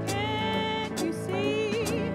Can't you see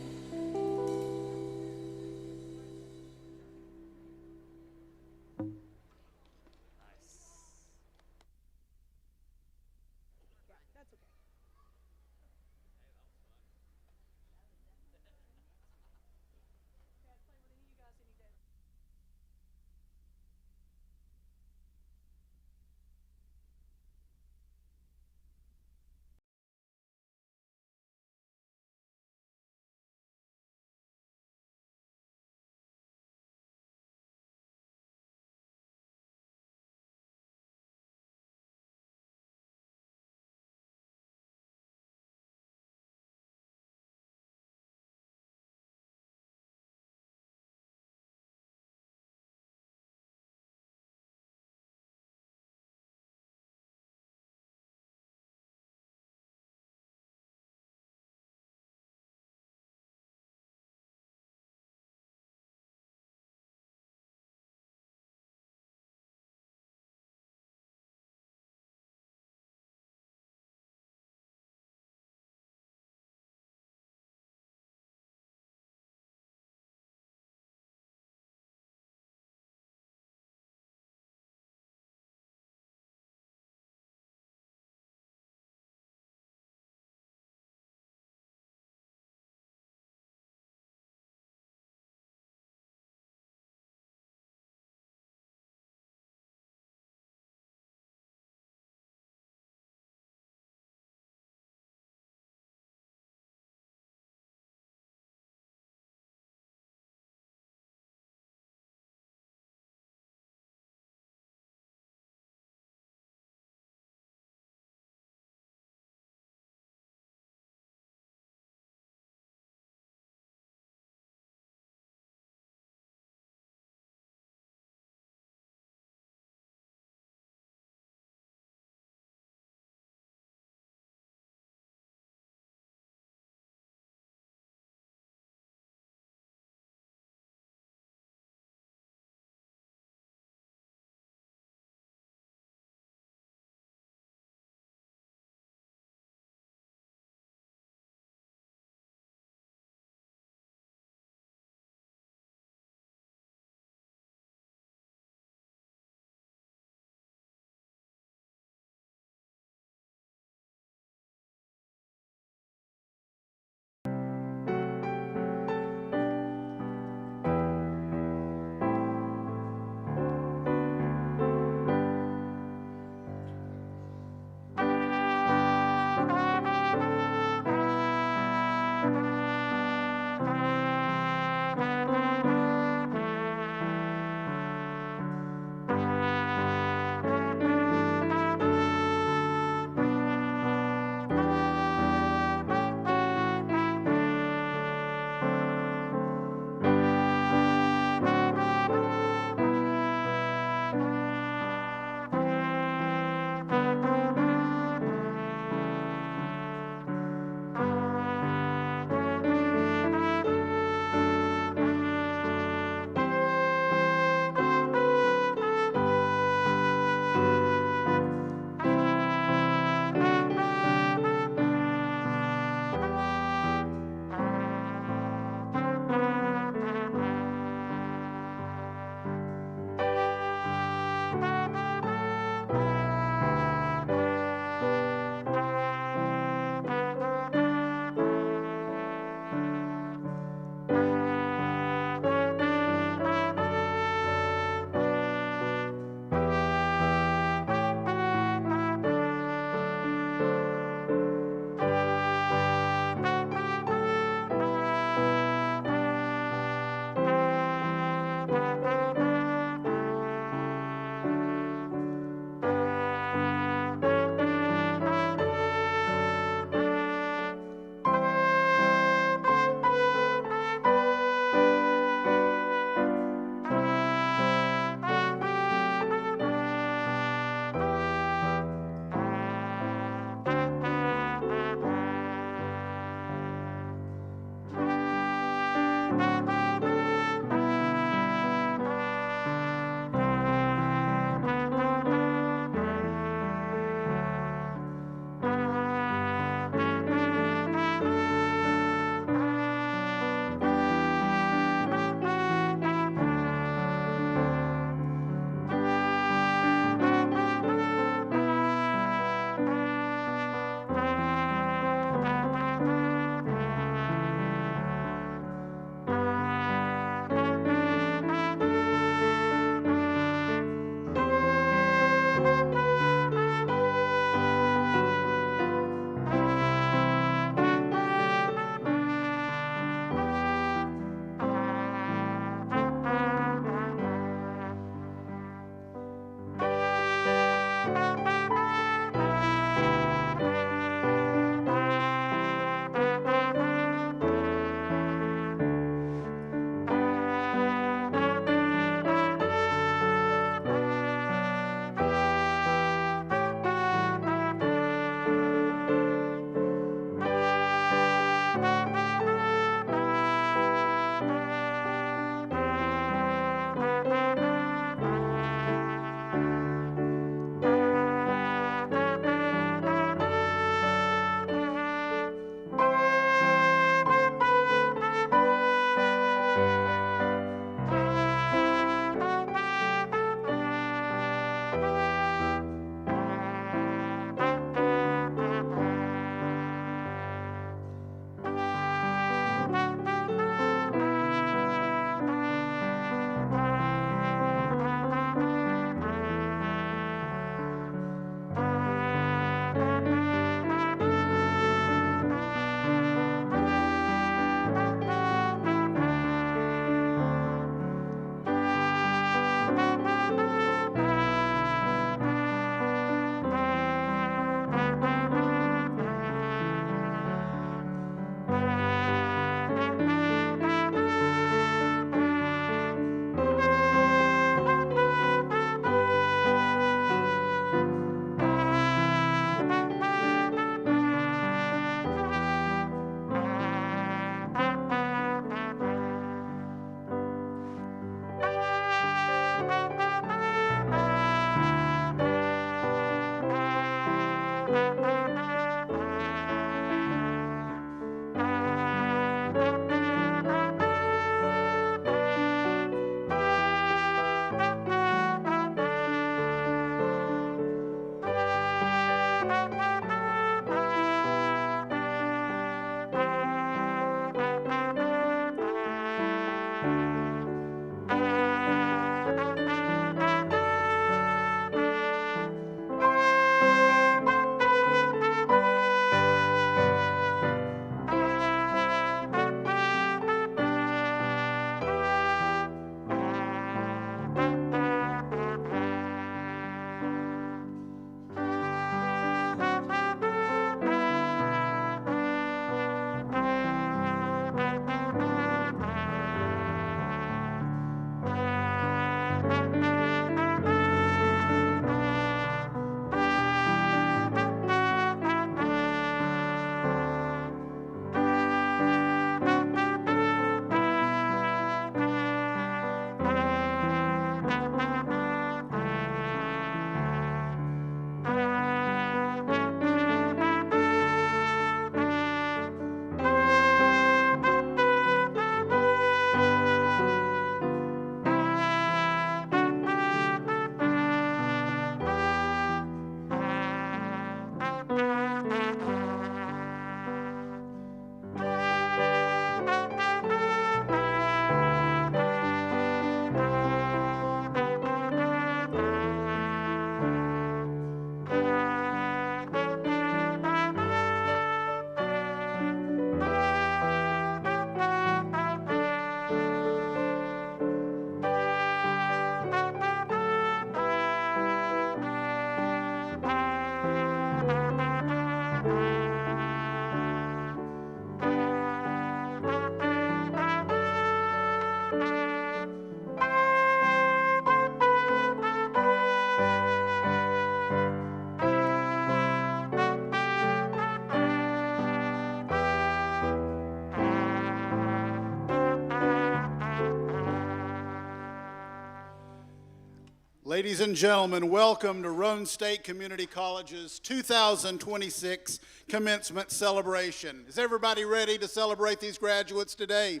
Ladies and gentlemen, welcome to Roane State Community College's 2026 Commencement Celebration. Is everybody ready to celebrate these graduates today?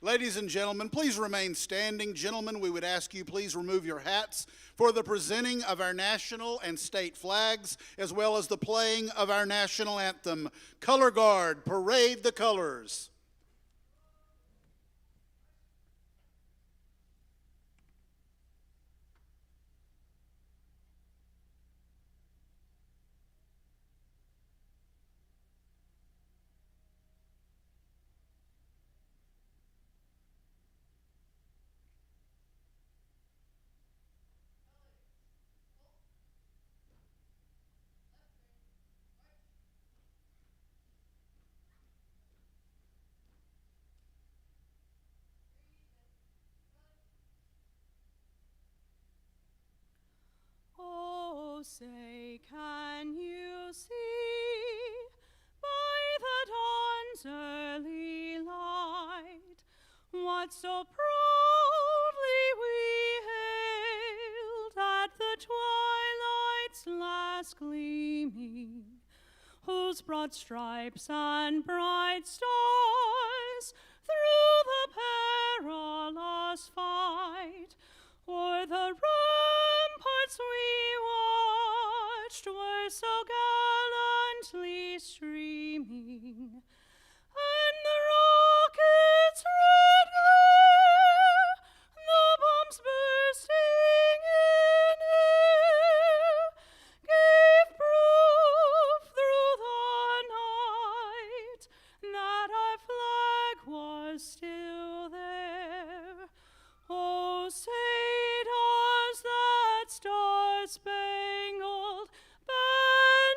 Ladies and gentlemen, please remain standing. Gentlemen, we would ask you please remove your hats for the presenting of our national and state flags, as well as the playing of our national anthem. Color Guard, parade the colors. Say, can you see by the dawn's early light what so proudly we hailed at the twilight's last gleaming, whose broad stripes and bright stars through the perilous fight o'er the ramparts we watched were so gallantly streaming, and the rockets' red glare, the bombs bursting in air, gave proof through the night that our flag was still there. Oh, say does that star-spangled banner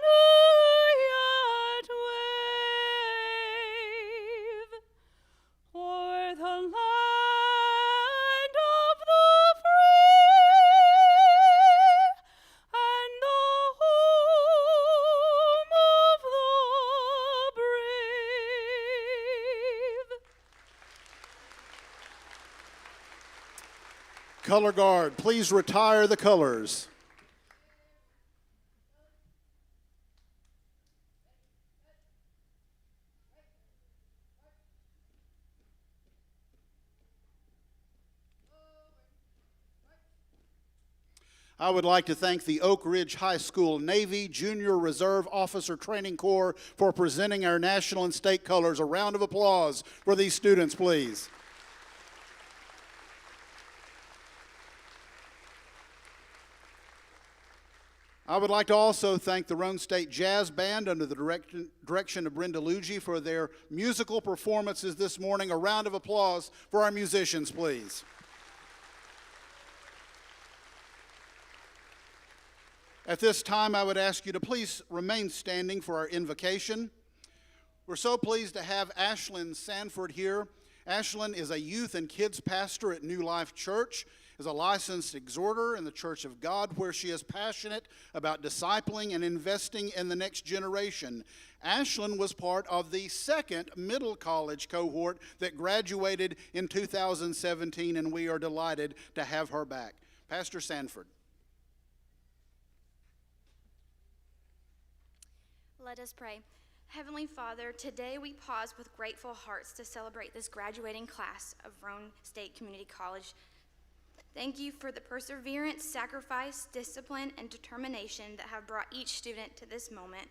Color guard, please retire the colors. I would like to thank the Oak Ridge High School Navy Junior Reserve Officer Training Corps for presenting our national and state colors. A round of applause for these students, please. I would like to also thank the Roane State Jazz Band under the direction of Brenda Luigi for their musical performances this morning. A round of applause for our musicians, please. At this time, I would ask you to please remain standing for our invocation. We're so pleased to have Ashlyn Sanford here. Ashlyn is a youth and kids pastor at New Life Church, is a licensed exhorter in the Church of God, where she is passionate about discipling and investing in the next generation. Ashlyn was part of the second middle college cohort that graduated in 2017, and we are delighted to have her back. Pastor Sanford. Let us pray. Heavenly Father, today we pause with grateful hearts to celebrate this graduating class of Roane State Community College. Thank you for the perseverance, sacrifice, discipline, and determination that have brought each student to this moment.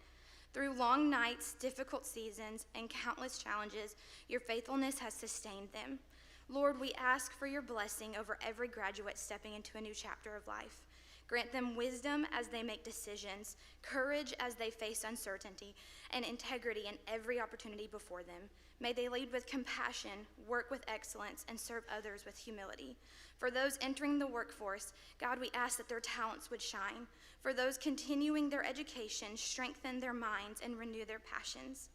Through long nights, difficult seasons, and countless challenges, your faithfulness has sustained them. Lord, we ask for your blessing over every graduate stepping into a new chapter of life. Grant them wisdom as they make decisions, courage as they face uncertainty, and integrity in every opportunity before them. May they lead with compassion, work with excellence, and serve others with humility. For those entering the workforce, God, we ask that their talents would shine. For those continuing their education, strengthen their minds and renew their passions.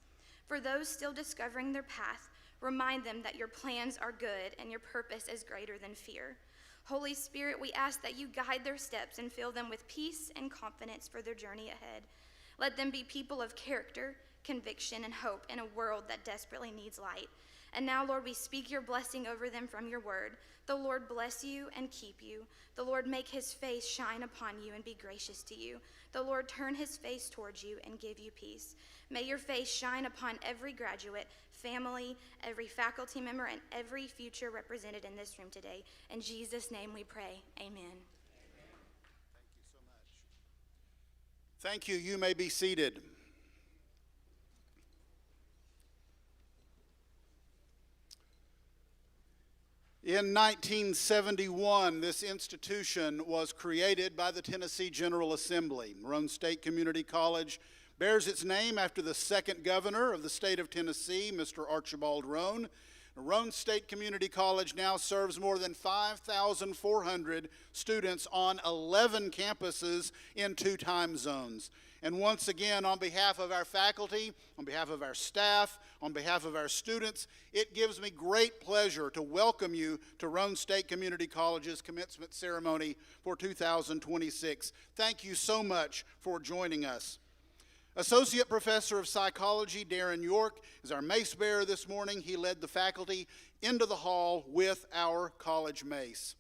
For those still discovering their path, remind them that your plans are good and your purpose is greater than fear. Holy Spirit, we ask that you guide their steps and fill them with peace and confidence for their journey ahead. Let them be people of character, conviction, and hope in a world that desperately needs light. And now, Lord, we speak your blessing over them from your word. The Lord bless you and keep you. The Lord make his face shine upon you and be gracious to you. The Lord turn his face towards you and give you peace. May your face shine upon every graduate, family, every faculty member, and every future represented in this room today. In Jesus' name we pray, amen. Thank you so much. Thank you. You may be seated. In 1971, this institution was created by the Tennessee General Assembly. Roane State Community College bears its name after the second governor of the state of Tennessee, Mr. Archibald Roane. Roane State Community College now serves more than 5,400 students on 11 campuses in 2 time zones. And once again, on behalf of our faculty, on behalf of our staff, on behalf of our students, it gives me great pleasure to welcome you to Roane State Community College's commencement ceremony for 2026. Thank you so much for joining us. Associate Professor of Psychology Darren York is our mace bearer this morning. He led the faculty into the hall with our college mace.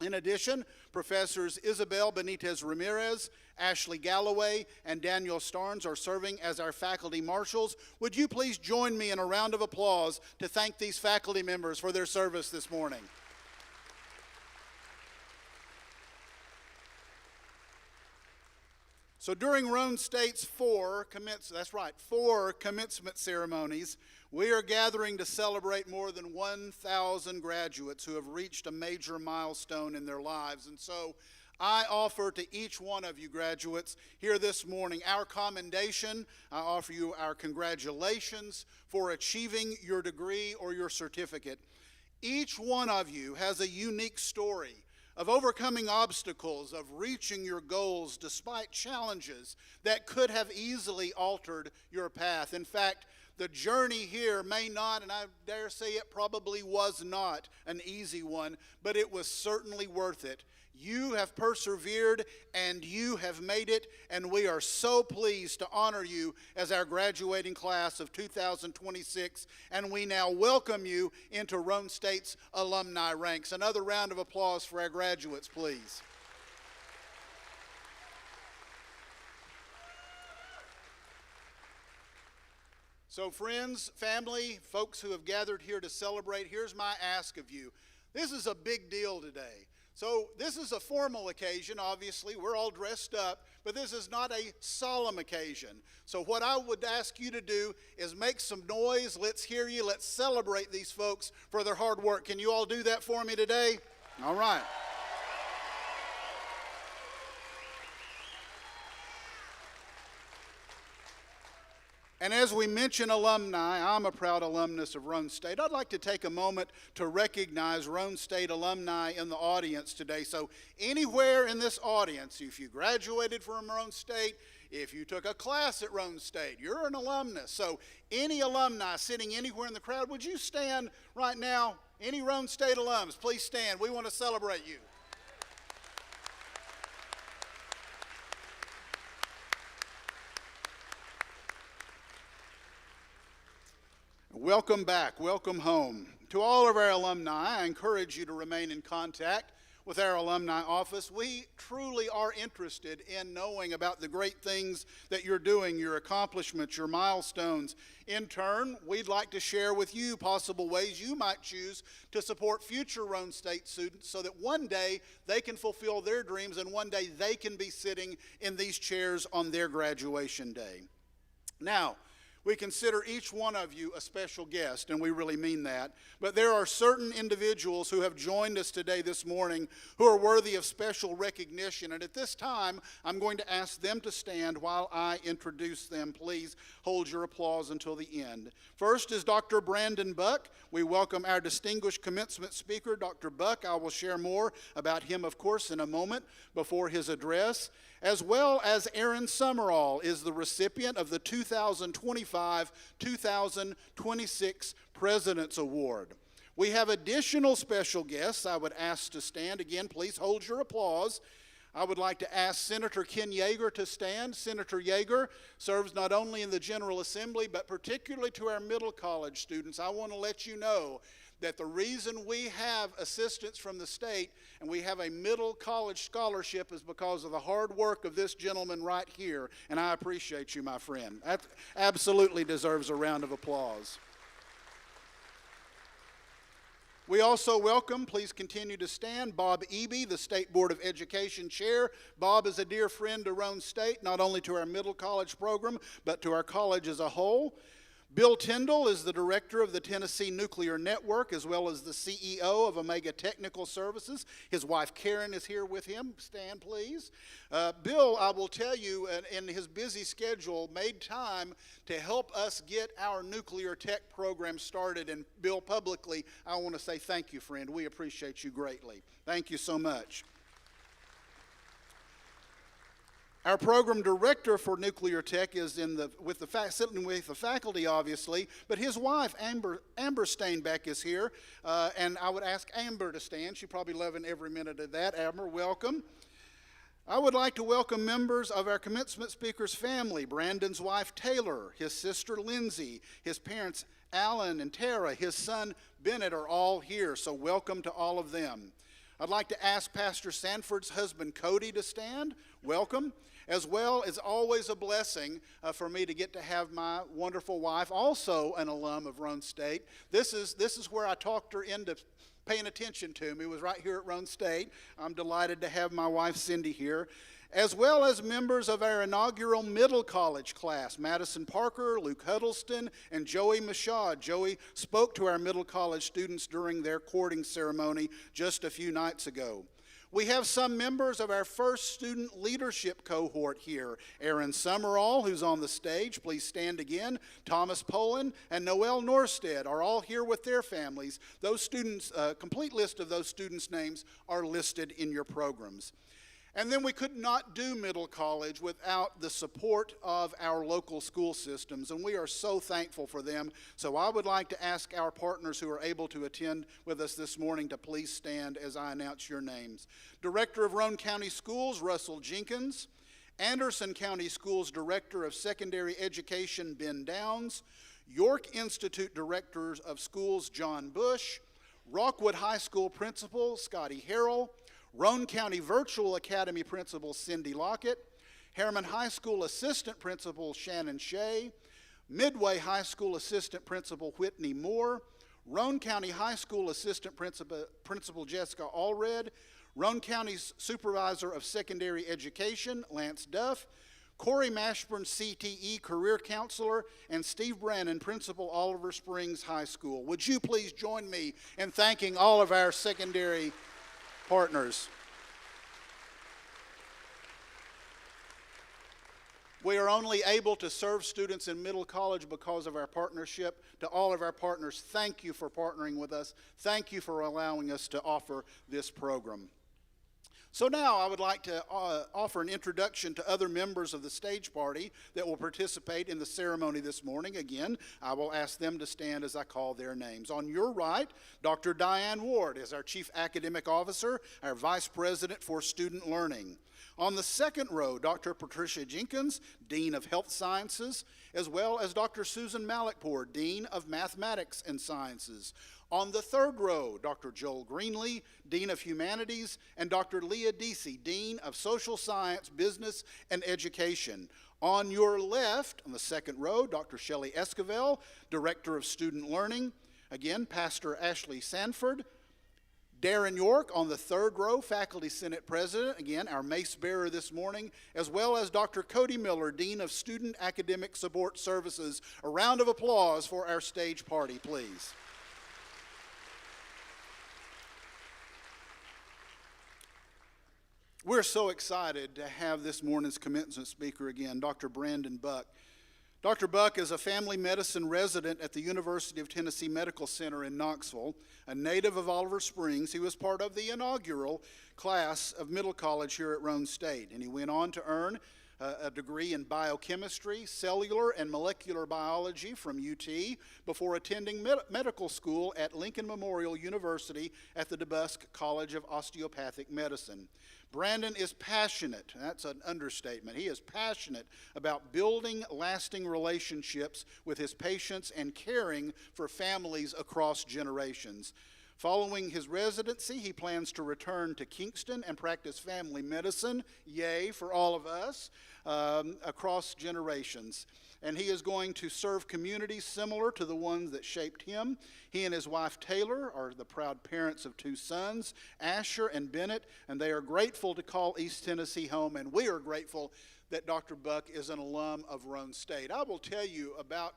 In addition, Professors Isabel Benitez Ramirez, Ashley Galloway, and Daniel Starnes are serving as our faculty marshals. Would you please join me in a round of applause to thank these faculty members for their service this morning? So during Roane State's 4 commencement ceremonies, we are gathering to celebrate more than 1,000 graduates who have reached a major milestone in their lives. And so I offer to each one of you graduates here this morning our commendation. I offer you our congratulations for achieving your degree or your certificate. Each one of you has a unique story of overcoming obstacles, of reaching your goals despite challenges that could have easily altered your path. In fact, The journey here may not, and I dare say it probably was not an easy one, but it was certainly worth it. You have persevered and you have made it, and we are so pleased to honor you as our graduating class of 2026, and we now welcome you into Roane State's alumni ranks. Another round of applause for our graduates, please. So friends, family, folks who have gathered here to celebrate, here's my ask of you. This is a big deal today. So this is a formal occasion, obviously. We're all dressed up, but this is not a solemn occasion. So what I would ask you to do is make some noise. Let's hear you. Let's celebrate these folks for their hard work. Can you all do that for me today? All right. And as we mention alumni, I'm a proud alumnus of Roane State. I'd like to take a moment to recognize Roane State alumni in the audience today. So anywhere in this audience, if you graduated from Roane State, if you took a class at Roane State, you're an alumnus. So any alumni sitting anywhere in the crowd, would you stand right now? Any Roane State alums, please stand. We want to celebrate you. Welcome back, welcome home. To all of our alumni, I encourage you to remain in contact with our alumni office. We truly are interested in knowing about the great things that you're doing, your accomplishments, your milestones. In turn, we'd like to share with you possible ways you might choose to support future Roane State students so that one day they can fulfill their dreams and one day they can be sitting in these chairs on their graduation day. Now, we consider each one of you a special guest, and we really mean that. But there are certain individuals who have joined us today this morning who are worthy of special recognition. And at this time, I'm going to ask them to stand while I introduce them. Please hold your applause until the end. First is Dr. Brandon Buck. We welcome our distinguished commencement speaker, Dr. Buck. I will share more about him, of course, in a moment before his address. As well as Aaron Summerall is the recipient of the 2025-2026 President's Award. We have additional special guests I would ask to stand. Again, please hold your applause. I would like to ask Senator Ken Yeager to stand. Senator Yeager serves not only in the General Assembly, but particularly to our middle college students. I want to let you know that the reason we have assistance from the state and we have a middle college scholarship is because of the hard work of this gentleman right here, and I appreciate you, my friend. That absolutely deserves a round of applause. We also welcome, please continue to stand, Bob Eby, the State Board of Education Chair. Bob is a dear friend to Roane State, not only to our middle college program, but to our college as a whole. Bill Tyndall is the director of the Tennessee Nuclear Network, as well as the CEO of Omega Technical Services. His wife Karen is here with him. Stand, please. Bill, I will tell you, in his busy schedule, made time to help us get our nuclear tech program started. And Bill, publicly, I want to say thank you, friend. We appreciate you greatly. Thank you so much. Our program director for nuclear tech is sitting with the faculty, obviously, but his wife, Amber Steinbeck, is here, and I would ask Amber to stand. She's probably loving every minute of that. Amber, welcome. I would like to welcome members of our commencement speakers family, Brandon's wife, Taylor, his sister, Lindsay, his parents, Alan and Tara, his son, Bennett, are all here, so welcome to all of them. I'd like to ask Pastor Sanford's husband, Cody, to stand. Welcome. As well, it's always a blessing for me to get to have my wonderful wife, also an alum of Roane State. This is where I talked her into paying attention to me, was right here at Roane State. I'm delighted to have my wife, Cindy, here. As well as members of our inaugural middle college class, Madison Parker, Luke Huddleston, and Joey Mashad. Joey spoke to our middle college students during their courting ceremony just a few nights ago. We have some members of our first student leadership cohort here. Aaron Summerall, who's on the stage, please stand again. Thomas Poland and Noel Norstead are all here with their families. Those students, complete list of those students' names are listed in your programs. And then we could not do Middle College without the support of our local school systems, and we are so thankful for them. So I would like to ask our partners who are able to attend with us this morning to please stand as I announce your names. Director of Roane County Schools, Russell Jenkins. Anderson County Schools Director of Secondary Education, Ben Downs. York Institute Director of Schools, John Bush. Rockwood High School Principal, Scotty Harrell. Roane County Virtual Academy Principal, Cindy Lockett. Harriman High School Assistant Principal, Shannon Shea. Midway High School Assistant Principal, Whitney Moore. Roane County High School Assistant Principal Jessica Allred. Roane County's Supervisor of Secondary Education, Lance Duff. Corey Mashburn, CTE Career Counselor, and Steve Brannon, Principal, Oliver Springs High School. Would you please join me in thanking all of our secondary partners? We are only able to serve students in Middle College because of our partnership. To all of our partners, thank you for partnering with us. Thank you for allowing us to offer this program. So now I would like to offer an introduction to other members of the stage party that will participate in the ceremony this morning. Again, I will ask them to stand as I call their names. On your right, Dr. Diane Ward is our Chief Academic Officer, our Vice President for Student Learning. On the second row, Dr. Patricia Jenkins, Dean of Health Sciences, as well as Dr. Susan Malikpour, Dean of Mathematics and Sciences. On the third row, Dr. Joel Greenlee, Dean of Humanities, and Dr. Leah Deasy, Dean of Social Science, Business, and Education. On your left, on the second row, Dr. Shelley Esquivel, Director of Student Learning. Again, Pastor Ashley Sanford. Darren York on the third row, Faculty Senate President, again, our mace bearer this morning, as well as Dr. Cody Miller, Dean of Student Academic Support Services. A round of applause for our stage party, please. We're so excited to have this morning's commencement speaker again, Dr. Brandon Buck. Dr. Buck is a family medicine resident at the University of Tennessee Medical Center in Knoxville, a native of Oliver Springs. He was part of the inaugural class of Middle College here at Roane State, and he went on to earn a degree in biochemistry, cellular, and molecular biology from UT before attending medical school at Lincoln Memorial University at the DeBusk College of Osteopathic Medicine. Brandon is passionate, that's an understatement, he is passionate about building lasting relationships with his patients and caring for families across generations. Following his residency, he plans to return to Kingston and practice family medicine, yay for all of us, across generations. And he is going to serve communities similar to the ones that shaped him. He and his wife Taylor are the proud parents of two sons, Asher and Bennett, and they are grateful to call East Tennessee home, and we are grateful that Dr. Buck is an alum of Roane State. I will tell you about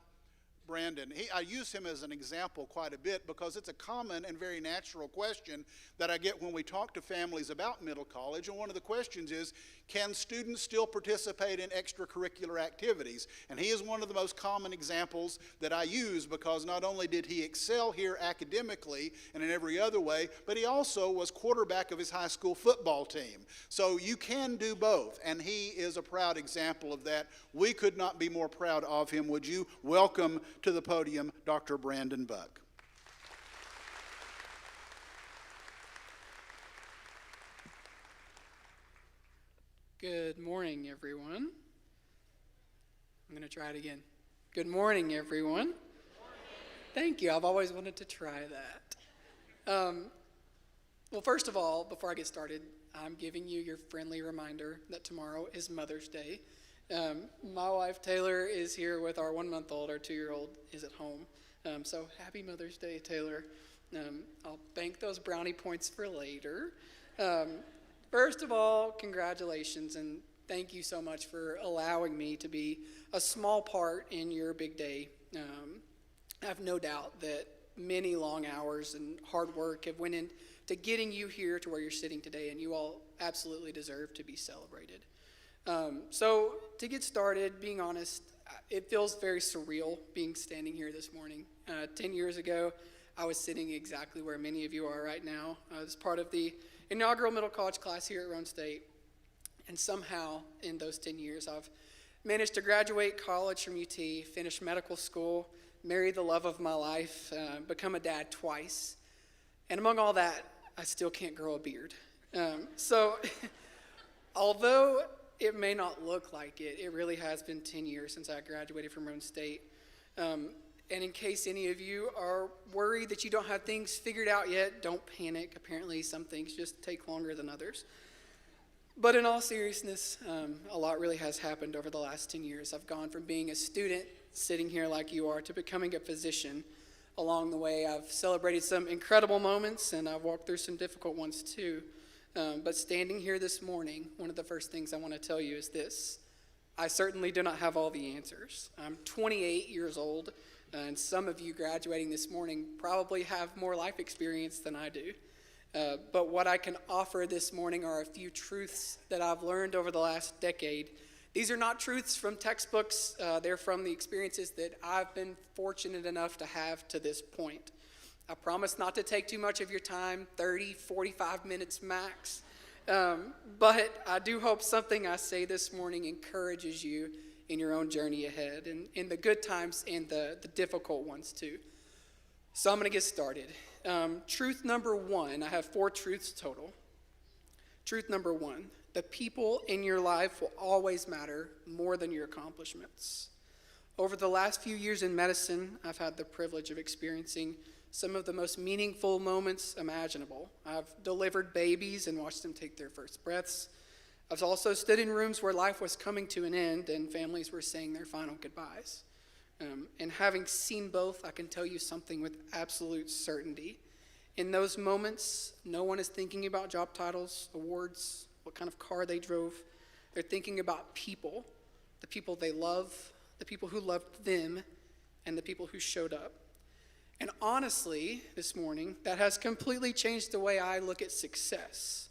Brandon. I use him as an example quite a bit because it's a common and very natural question that I get when we talk to families about Middle College. And one of the questions is, can students still participate in extracurricular activities? And he is one of the most common examples that I use because not only did he excel here academically and in every other way, but he also was quarterback of his high school football team. So you can do both, and he is a proud example of that. We could not be more proud of him. Would you welcome to the podium Dr. Brandon Buck. Good morning, everyone. I'm going to try it again. Good morning, everyone. Good morning. Thank you. I've always wanted to try that. Well, first of all, before I get started, I'm giving you your friendly reminder that tomorrow is Mother's Day. My wife, Taylor, is here with our 1-month-old. Our 2-year-old is at home. So happy Mother's Day, Taylor. I'll bank those brownie points for later. First of all, congratulations, and thank you so much for allowing me to be a small part in your big day. I have no doubt that many long hours and hard work have went into getting you here to where you're sitting today, and you all absolutely deserve to be celebrated. So to get started, being honest, it feels very surreal being standing here this morning. 10 years ago, I was sitting exactly where many of you are right now. I was part of the inaugural middle college class here at Roane State. And somehow in those 10 years, I've managed to graduate college from UT, finish medical school, marry the love of my life, become a dad twice. And among all that, I still can't grow a beard. So although it may not look like it, it really has been 10 years since I graduated from Roan State. And in case any of you are worried that you don't have things figured out yet, don't panic. Apparently some things just take longer than others. But in all seriousness, a lot really has happened over the last 10 years. I've gone from being a student, sitting here like you are, to becoming a physician. Along the way, I've celebrated some incredible moments, and I've walked through some difficult ones too. But standing here this morning, one of the first things I want to tell you is this. I certainly do not have all the answers. I'm 28 years old, and some of you graduating this morning probably have more life experience than I do. But what I can offer this morning are a few truths that I've learned over the last decade. These are not truths from textbooks. They're from the experiences that I've been fortunate enough to have to this point. I promise not to take too much of your time, 30, 45 minutes max. But I do hope something I say this morning encourages you in your own journey ahead, and in the good times and the difficult ones too. So I'm going to get started. Truth number one, I have 4 truths total. Truth number 1, the people in your life will always matter more than your accomplishments. Over the last few years in medicine, I've had the privilege of experiencing some of the most meaningful moments imaginable. I've delivered babies and watched them take their first breaths. I've also stood in rooms where life was coming to an end and families were saying their final goodbyes. And having seen both, I can tell you something with absolute certainty. In those moments, no one is thinking about job titles, awards, what kind of car they drove. They're thinking about people, the people they love, the people who loved them, and the people who showed up. And honestly, this morning, that has completely changed the way I look at success.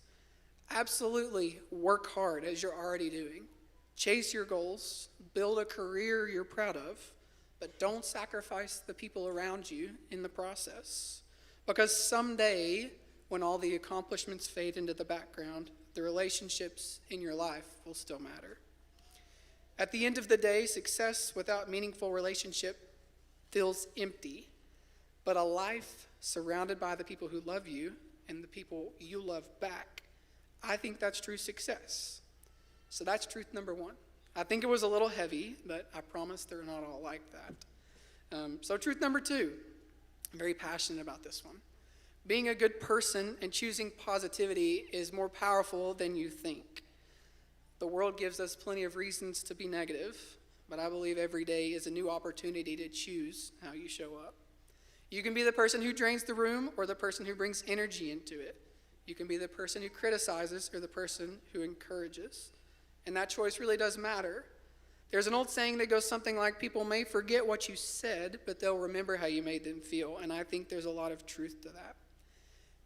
Absolutely work hard as you're already doing. Chase your goals, build a career you're proud of, but don't sacrifice the people around you in the process. Because someday, when all the accomplishments fade into the background, the relationships in your life will still matter. At the end of the day, success without meaningful relationship feels empty. But a life surrounded by the people who love you and the people you love back, I think that's true success. So that's truth number 1. I think it was a little heavy, but I promise they're not all like that. So truth number 2, I'm very passionate about this one. Being a good person and choosing positivity is more powerful than you think. The world gives us plenty of reasons to be negative, but I believe every day is a new opportunity to choose how you show up. You can be the person who drains the room or the person who brings energy into it. You can be the person who criticizes or the person who encourages. And that choice really does matter. There's an old saying that goes something like, people may forget what you said, but they'll remember how you made them feel. And I think there's a lot of truth to that.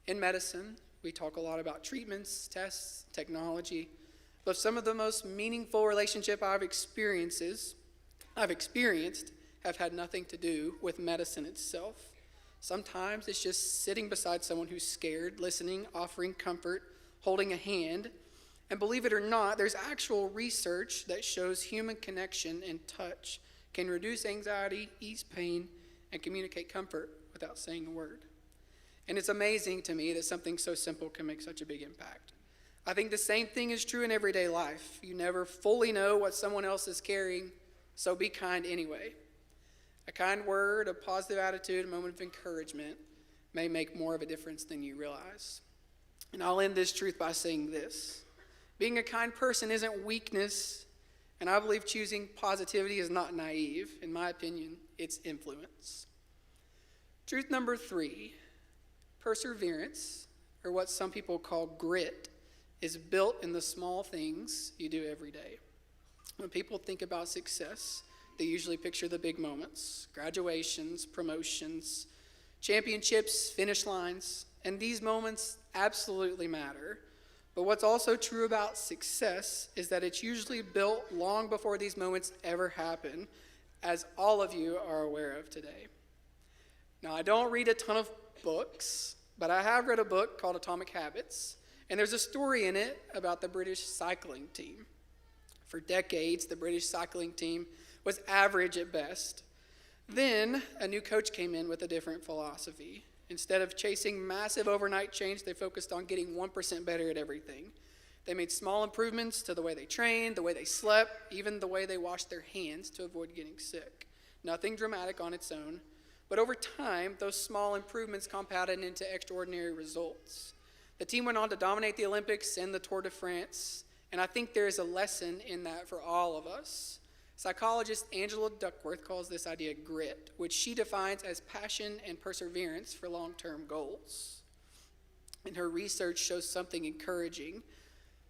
In medicine, we talk a lot about treatments, tests, technology, but some of the most meaningful relationships I've experienced have had nothing to do with medicine itself. Sometimes it's just sitting beside someone who's scared, listening, offering comfort, holding a hand. And believe it or not, there's actual research that shows human connection and touch can reduce anxiety, ease pain, and communicate comfort without saying a word. And it's amazing to me that something so simple can make such a big impact. I think the same thing is true in everyday life. You never fully know what someone else is carrying, so be kind anyway. A kind word, a positive attitude, a moment of encouragement may make more of a difference than you realize. And I'll end this truth by saying this. Being a kind person isn't weakness, and I believe choosing positivity is not naive. In my opinion, it's influence. Truth number 3, perseverance, or what some people call grit, is built in the small things you do every day. When people think about success, they usually picture the big moments, graduations, promotions, championships, finish lines, and these moments absolutely matter. But what's also true about success is that it's usually built long before these moments ever happen, as all of you are aware of today. Now, I don't read a ton of books, but I have read a book called Atomic Habits, And there's a story in it about the British cycling team. For decades, the British cycling team was average at best. Then a new coach came in with a different philosophy. Instead of chasing massive overnight change, they focused on getting 1% better at everything. They made small improvements to the way they trained, the way they slept, even the way they washed their hands to avoid getting sick. Nothing dramatic on its own, but over time, those small improvements compounded into extraordinary results. The team went on to dominate the Olympics and the Tour de France, and I think there is a lesson in that for all of us. Psychologist Angela Duckworth calls this idea grit, which she defines as passion and perseverance for long-term goals. And her research shows something encouraging.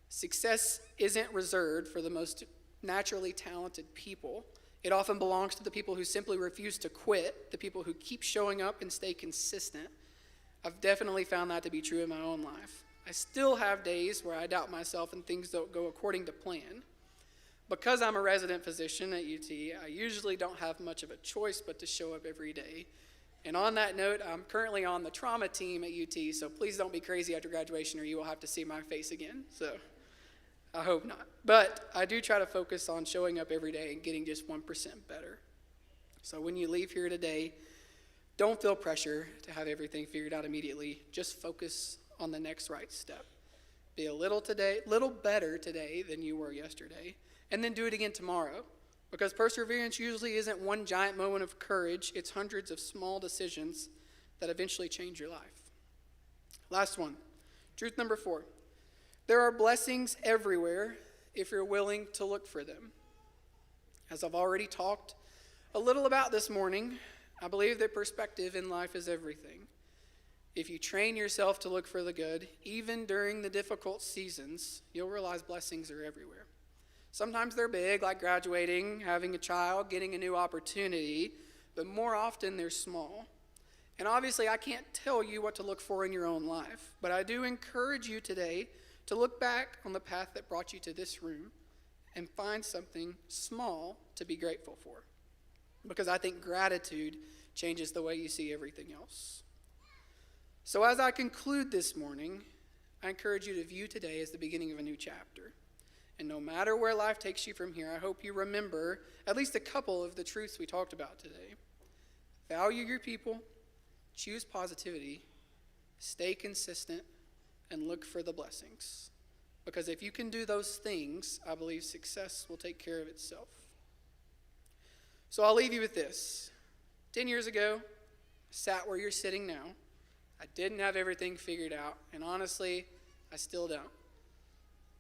Success isn't reserved for the most naturally talented people. It often belongs to the people who simply refuse to quit, the people who keep showing up and stay consistent. I've definitely found that to be true in my own life. I still have days where I doubt myself and things don't go according to plan. Because I'm a resident physician at UT, I usually don't have much of a choice but to show up every day. And on that note, I'm currently on the trauma team at UT, so please don't be crazy after graduation or you will have to see my face again. So I hope not. But I do try to focus on showing up every day and getting just 1% better. So when you leave here today, don't feel pressure to have everything figured out immediately. Just focus on the next right step. Be a little better today than you were yesterday. And then do it again tomorrow. Because perseverance usually isn't one giant moment of courage, it's hundreds of small decisions that eventually change your life. Last one, truth number 4. There are blessings everywhere if you're willing to look for them. As I've already talked a little about this morning, I believe that perspective in life is everything. If you train yourself to look for the good, even during the difficult seasons, you'll realize blessings are everywhere. Sometimes they're big, like graduating, having a child, getting a new opportunity, but more often they're small. And obviously, I can't tell you what to look for in your own life, but I do encourage you today to look back on the path that brought you to this room and find something small to be grateful for. Because I think gratitude changes the way you see everything else. So as I conclude this morning, I encourage you to view today as the beginning of a new chapter. And no matter where life takes you from here, I hope you remember at least a couple of the truths we talked about today. Value your people, choose positivity, stay consistent, and look for the blessings. Because if you can do those things, I believe success will take care of itself. So I'll leave you with this. 10 years ago, I sat where you're sitting now. I didn't have everything figured out, and honestly, I still don't.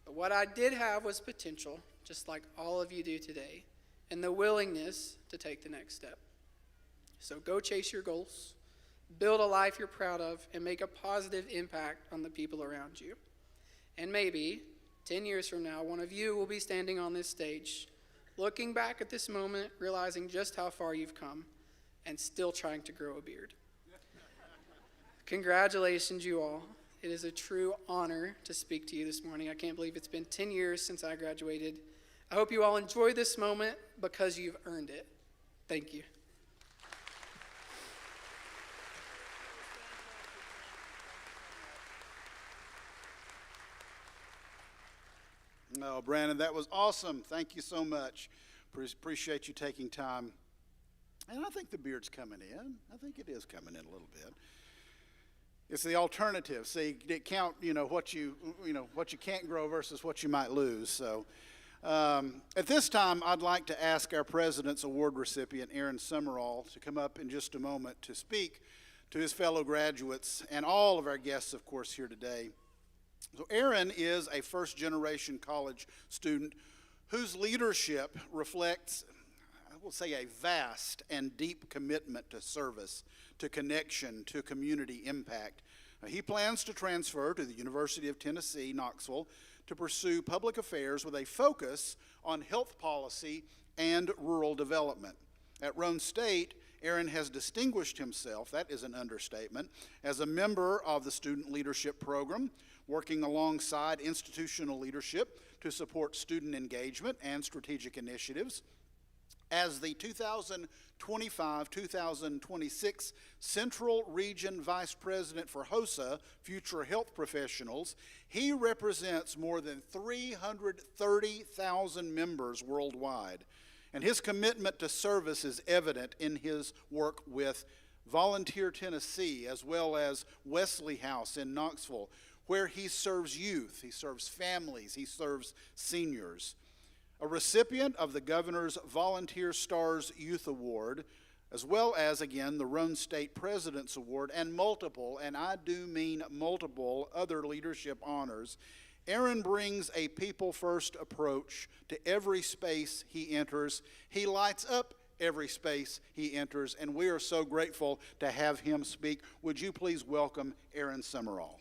But what I did have was potential, just like all of you do today, and the willingness to take the next step. So go chase your goals, build a life you're proud of, and make a positive impact on the people around you. And maybe 10 years from now, one of you will be standing on this stage, looking back at this moment, realizing just how far you've come, and still trying to grow a beard. Congratulations, you all. It is a true honor to speak to you this morning. I can't believe it's been 10 years since I graduated. I hope you all enjoy this moment because you've earned it. Thank you. No, Brandon, that was awesome. Thank you so much. Appreciate you taking time. And I think the beard's coming in. I think it is coming in a little bit. It's the alternative. See, it count, what you can't grow versus what you might lose. So, at this time, I'd like to ask our President's Award recipient, Aaron Summerall, to come up in just a moment to speak to his fellow graduates and all of our guests, of course, here today. So, Aaron is a first-generation college student whose leadership reflects, I will say, a vast and deep commitment to service, to connection, to community impact. He plans to transfer to the University of Tennessee, Knoxville, to pursue public affairs with a focus on health policy and rural development. At Roane State, Aaron has distinguished himself, that is an understatement, as a member of the Student Leadership Program, working alongside institutional leadership to support student engagement and strategic initiatives. As the 2025-2026 Central Region Vice President for HOSA, Future Health Professionals, he represents more than 330,000 members worldwide. And his commitment to service is evident in his work with Volunteer Tennessee, as well as Wesley House in Knoxville, where he serves youth, he serves families, he serves seniors. A recipient of the Governor's Volunteer Stars Youth Award, as well as, again, the Roane State President's Award, and multiple, and I do mean multiple, other leadership honors, Aaron brings a people-first approach to every space he enters. He lights up every space he enters, and we are so grateful to have him speak. Would you please welcome Aaron Summerall?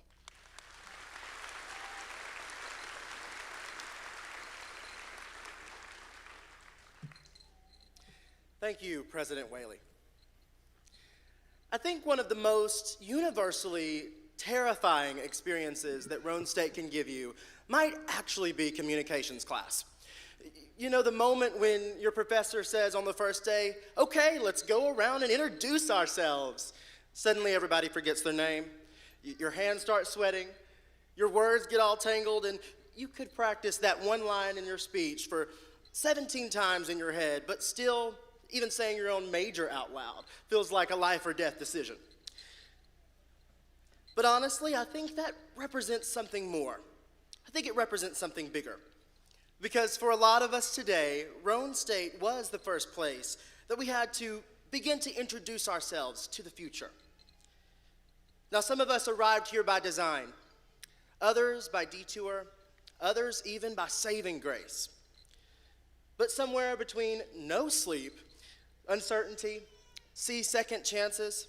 Thank you, President Whaley. I think one of the most universally terrifying experiences that Roane State can give you might actually be communications class. You know, the moment when your professor says on the first day, okay, let's go around and introduce ourselves. Suddenly everybody forgets their name. Your hands start sweating. Your words get all tangled, and you could practice that one line in your speech for 17 times in your head, but still, even saying your own major out loud feels like a life or death decision. But honestly, I think that represents something more. I think it represents something bigger. Because for a lot of us today, Roane State was the first place that we had to begin to introduce ourselves to the future. Now, some of us arrived here by design, others by detour, others even by saving grace. But somewhere between no sleep, uncertainty, see second chances,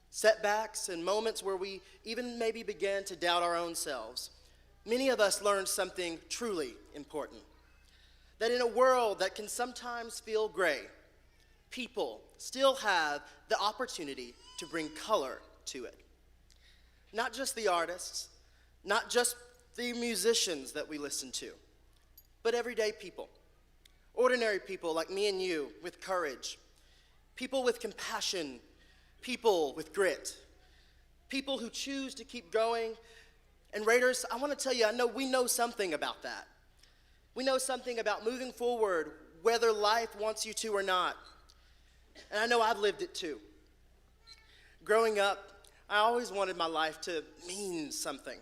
setbacks, and moments where we even maybe began to doubt our own selves, many of us learned something truly important. That in a world that can sometimes feel gray, people still have the opportunity to bring color to it. Not just the artists, not just the musicians that we listen to, but everyday people. Ordinary people like me and you with courage, people with compassion, people with grit, people who choose to keep going. And Raiders, I want to tell you, I know we know something about that. We know something about moving forward, whether life wants you to or not. And I know I've lived it too. Growing up, I always wanted my life to mean something.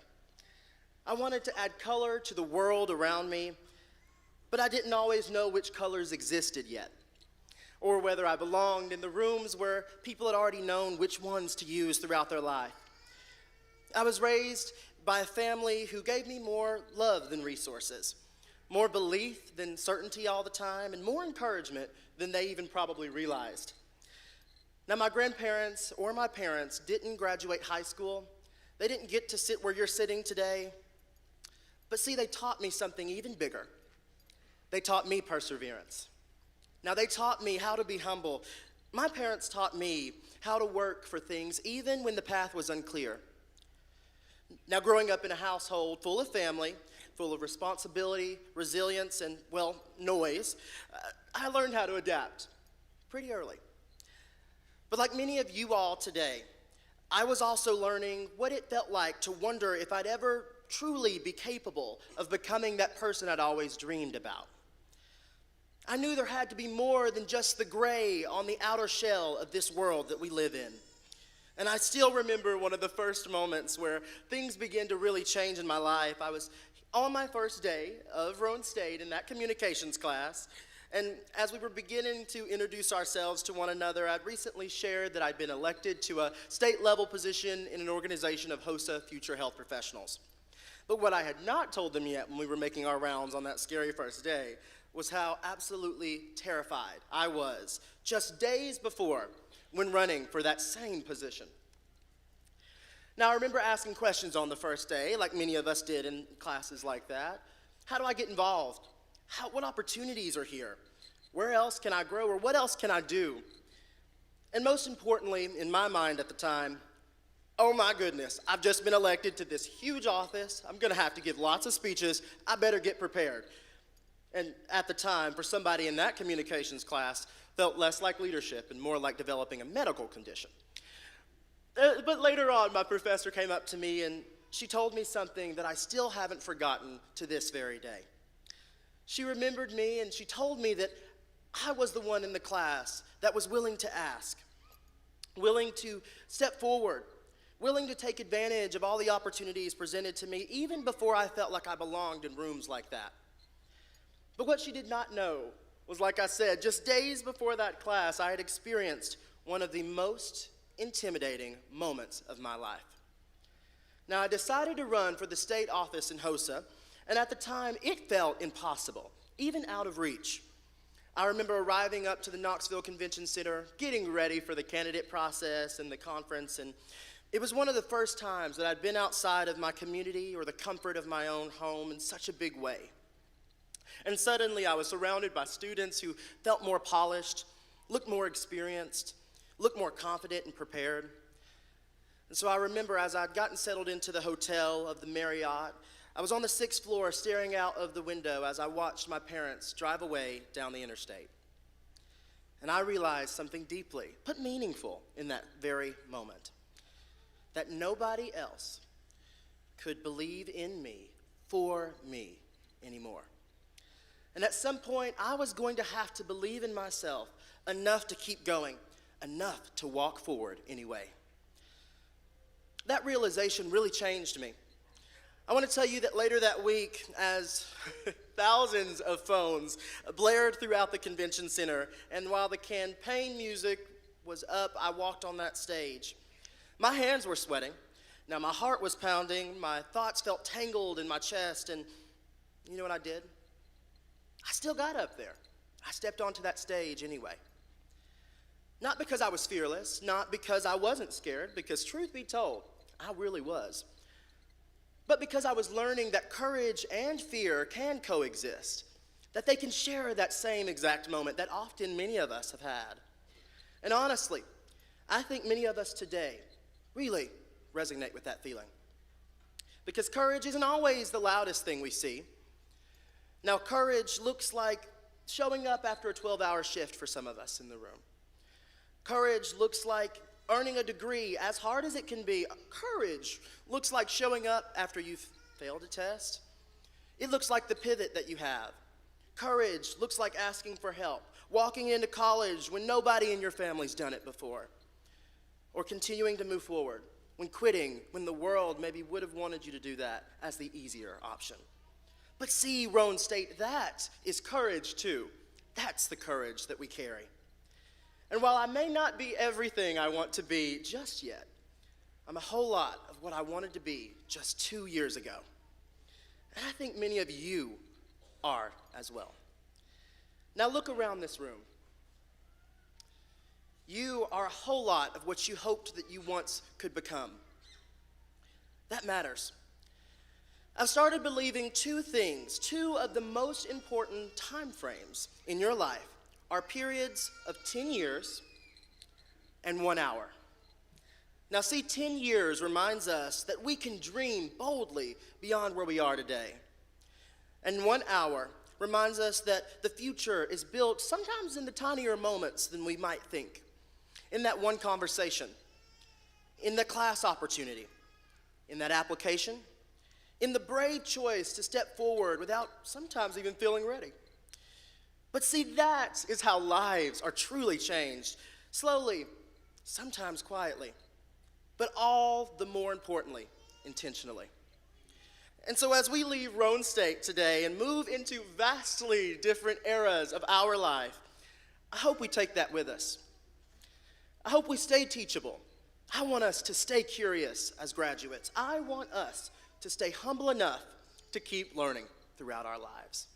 I wanted to add color to the world around me, but I didn't always know which colors existed yet, or whether I belonged in the rooms where people had already known which ones to use throughout their life. I was raised by a family who gave me more love than resources, more belief than certainty all the time, and more encouragement than they even probably realized. Now, my grandparents or my parents didn't graduate high school. They didn't get to sit where you're sitting today. But see, they taught me something even bigger. They taught me perseverance. Now, they taught me how to be humble. My parents taught me how to work for things even when the path was unclear. Now, growing up in a household full of family, full of responsibility, resilience, and, well, noise, I learned how to adapt pretty early. But like many of you all today, I was also learning what it felt like to wonder if I'd ever truly be capable of becoming that person I'd always dreamed about. I knew there had to be more than just the gray on the outer shell of this world that we live in. And I still remember one of the first moments where things began to really change in my life. I was on my first day of Roane State in that communications class, and as we were beginning to introduce ourselves to one another, I'd recently shared that I'd been elected to a state-level position in an organization of HOSA Future Health Professionals. But what I had not told them yet when we were making our rounds on that scary first day was how absolutely terrified I was just days before when running for that same position. Now, I remember asking questions on the first day, like many of us did in classes like that. How do I get involved? What opportunities are here? Where else can I grow, or what else can I do? And most importantly, in my mind at the time, oh my goodness, I've just been elected to this huge office. I'm gonna have to give lots of speeches. I better get prepared. And at the time, for somebody in that communications class, felt less like leadership and more like developing a medical condition. But later on, my professor came up to me and she told me something that I still haven't forgotten to this very day. She remembered me and she told me that I was the one in the class that was willing to ask, willing to step forward, willing to take advantage of all the opportunities presented to me, even before I felt like I belonged in rooms like that. But what she did not know was, like I said, just days before that class, I had experienced one of the most intimidating moments of my life. Now, I decided to run for the state office in HOSA, and at the time, it felt impossible, even out of reach. I remember arriving up to the Knoxville Convention Center, getting ready for the candidate process and the conference, and it was one of the first times that I'd been outside of my community or the comfort of my own home in such a big way. And suddenly, I was surrounded by students who felt more polished, looked more experienced, looked more confident and prepared. And so I remember as I'd gotten settled into the hotel of the Marriott, I was on the 6th floor staring out of the window as I watched my parents drive away down the interstate. And I realized something deeply, but meaningful in that very moment, that nobody else could believe in me for me anymore. And at some point, I was going to have to believe in myself enough to keep going, enough to walk forward anyway. That realization really changed me. I want to tell you that later that week, as thousands of phones blared throughout the convention center, and while the campaign music was up, I walked on that stage. My hands were sweating. Now, my heart was pounding. My thoughts felt tangled in my chest, and you know what I did? I still got up there. I stepped onto that stage anyway. Not because I was fearless, not because I wasn't scared, because truth be told, I really was. But because I was learning that courage and fear can coexist, that they can share that same exact moment that often many of us have had. And honestly, I think many of us today really resonate with that feeling. Because courage isn't always the loudest thing we see. Now, courage looks like showing up after a 12-hour shift for some of us in the room. Courage looks like earning a degree, as hard as it can be. Courage looks like showing up after you've failed a test. It looks like the pivot that you have. Courage looks like asking for help, walking into college when nobody in your family's done it before, or continuing to move forward, when quitting, when the world maybe would have wanted you to do that as the easier option. But see, Roan State, that is courage too. That's the courage that we carry. And while I may not be everything I want to be just yet, I'm a whole lot of what I wanted to be just 2 years ago. And I think many of you are as well. Now look around this room. You are a whole lot of what you hoped that you once could become. That matters. I've started believing two things. Two of the most important time frames in your life are periods of 10 years and 1 hour. Now see, 10 years reminds us that we can dream boldly beyond where we are today. And 1 hour reminds us that the future is built sometimes in the tinier moments than we might think. In that one conversation, in the class opportunity, in that application, in the brave choice to step forward without sometimes even feeling ready. But see, that is how lives are truly changed. Slowly, sometimes quietly, but all the more importantly, intentionally. And so as we leave Roan State today and move into vastly different eras of our life, I hope we take that with us. I hope we stay teachable. I want us to stay curious as graduates. I want us to stay humble enough to keep learning throughout our lives.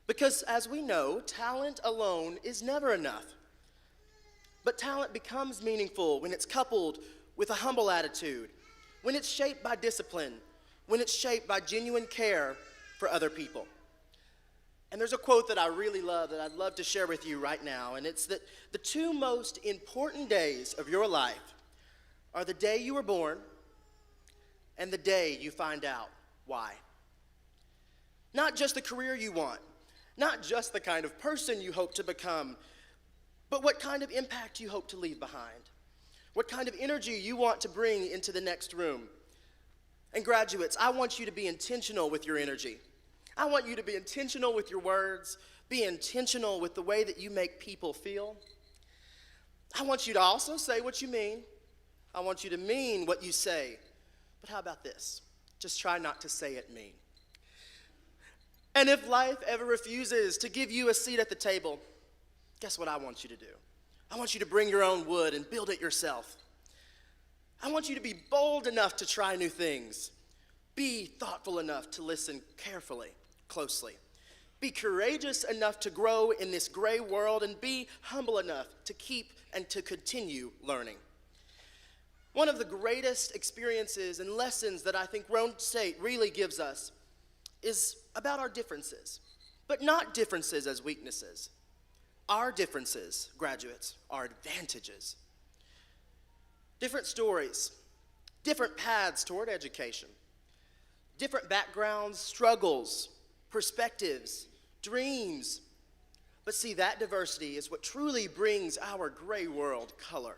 Because as we know, talent alone is never enough. But talent becomes meaningful when it's coupled with a humble attitude, when it's shaped by discipline, when it's shaped by genuine care for other people. And there's a quote that I really love that I'd love to share with you right now, and it's that the two most important days of your life are the day you were born and the day you find out why. Not just the career you want, Not just the kind of person you hope to become, but what kind of impact you hope to leave behind. What kind of energy you want to bring into the next room. And graduates, I want you to be intentional with your energy. I want you to be intentional with your words, be intentional with the way that you make people feel. I want you to also say what you mean. I want you to mean what you say. But how about this? Just try not to say it mean. And if life ever refuses to give you a seat at the table, guess what I want you to do? I want you to bring your own wood and build it yourself. I want you to be bold enough to try new things. Be thoughtful enough to listen carefully, closely. Be courageous enough to grow in this gray world, and be humble enough to keep and to continue learning. One of the greatest experiences and lessons that I think Roane State really gives us is about our differences, but not differences as weaknesses. Our differences, graduates, are advantages. Different stories, different paths toward education, different backgrounds, struggles, perspectives, dreams. But see, that diversity is what truly brings our gray world color.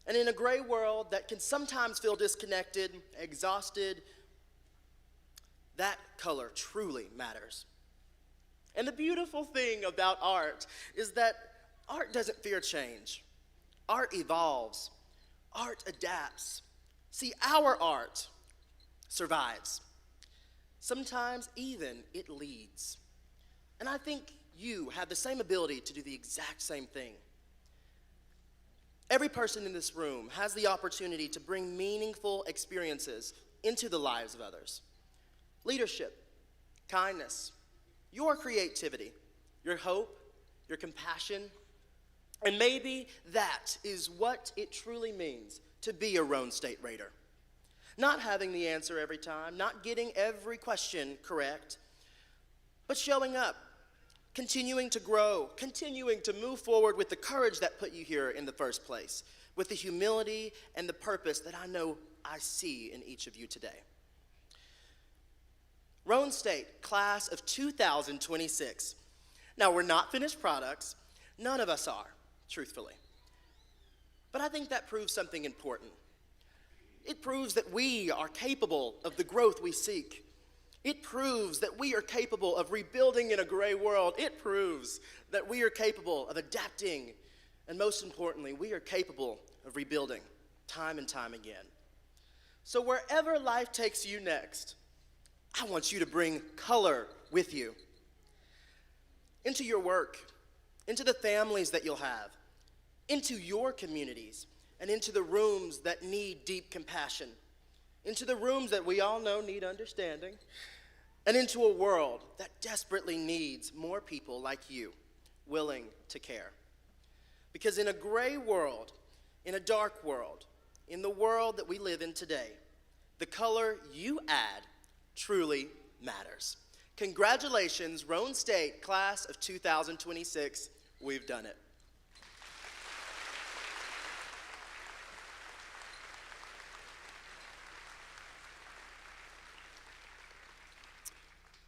And in a gray world that can sometimes feel disconnected, exhausted, that color truly matters. And the beautiful thing about art is that art doesn't fear change. Art evolves. Art adapts. See, our art survives. Sometimes even it leads. And I think you have the same ability to do the exact same thing. Every person in this room has the opportunity to bring meaningful experiences into the lives of others. Leadership, kindness, your creativity, your hope, your compassion, and maybe that is what it truly means to be a Roane State Raider. Not having the answer every time, not getting every question correct, but showing up, continuing to grow, continuing to move forward with the courage that put you here in the first place, with the humility and the purpose that I know I see in each of you today. Roane State, class of 2026. Now, we're not finished products. None of us are, truthfully. But I think that proves something important. It proves that we are capable of the growth we seek. It proves that we are capable of rebuilding in a gray world. It proves that we are capable of adapting. And most importantly, we are capable of rebuilding time and time again. So wherever life takes you next, I want you to bring color with you into your work, into the families that you'll have, into your communities, and into the rooms that need deep compassion, into the rooms that we all know need understanding, and into a world that desperately needs more people like you, willing to care. Because in a gray world, in a dark world, in the world that we live in today, the color you add truly matters. Congratulations, Roane State, class of 2026. We've done it.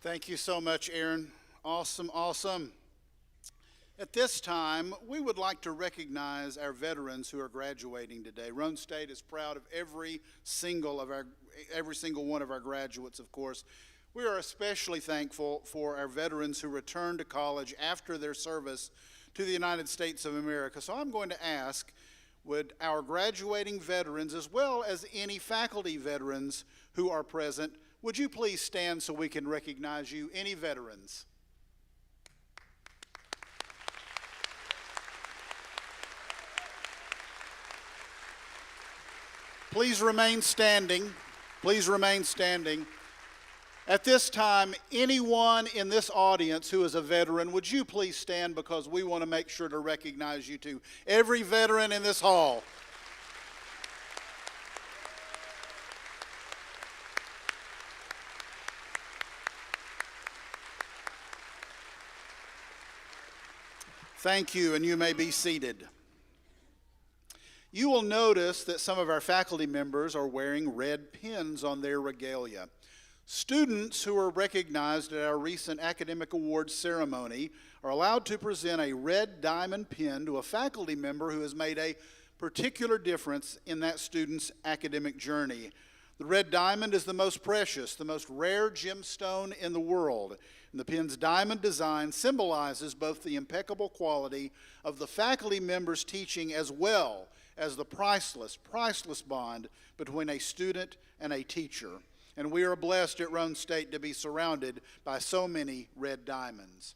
Thank you so much, Aaron. Awesome, awesome. At this time, we would like to recognize our veterans who are graduating today. Roane State is proud of every single one of our graduates, of course. We are especially thankful for our veterans who return to college after their service to the United States of America. So I'm going to ask, would our graduating veterans, as well as any faculty veterans who are present, would you please stand so we can recognize you? Any veterans? Please remain standing. Please remain standing. At this time, anyone in this audience who is a veteran, would you please stand, because we want to make sure to recognize you too. Every veteran in this hall. Thank you, and you may be seated. You will notice that some of our faculty members are wearing red pins on their regalia. Students who were recognized at our recent academic awards ceremony are allowed to present a red diamond pin to a faculty member who has made a particular difference in that student's academic journey. The red diamond is the most precious, the most rare gemstone in the world. And the pin's diamond design symbolizes both the impeccable quality of the faculty member's teaching as well as the priceless bond between a student and a teacher. And we are blessed at Roane State to be surrounded by so many red diamonds.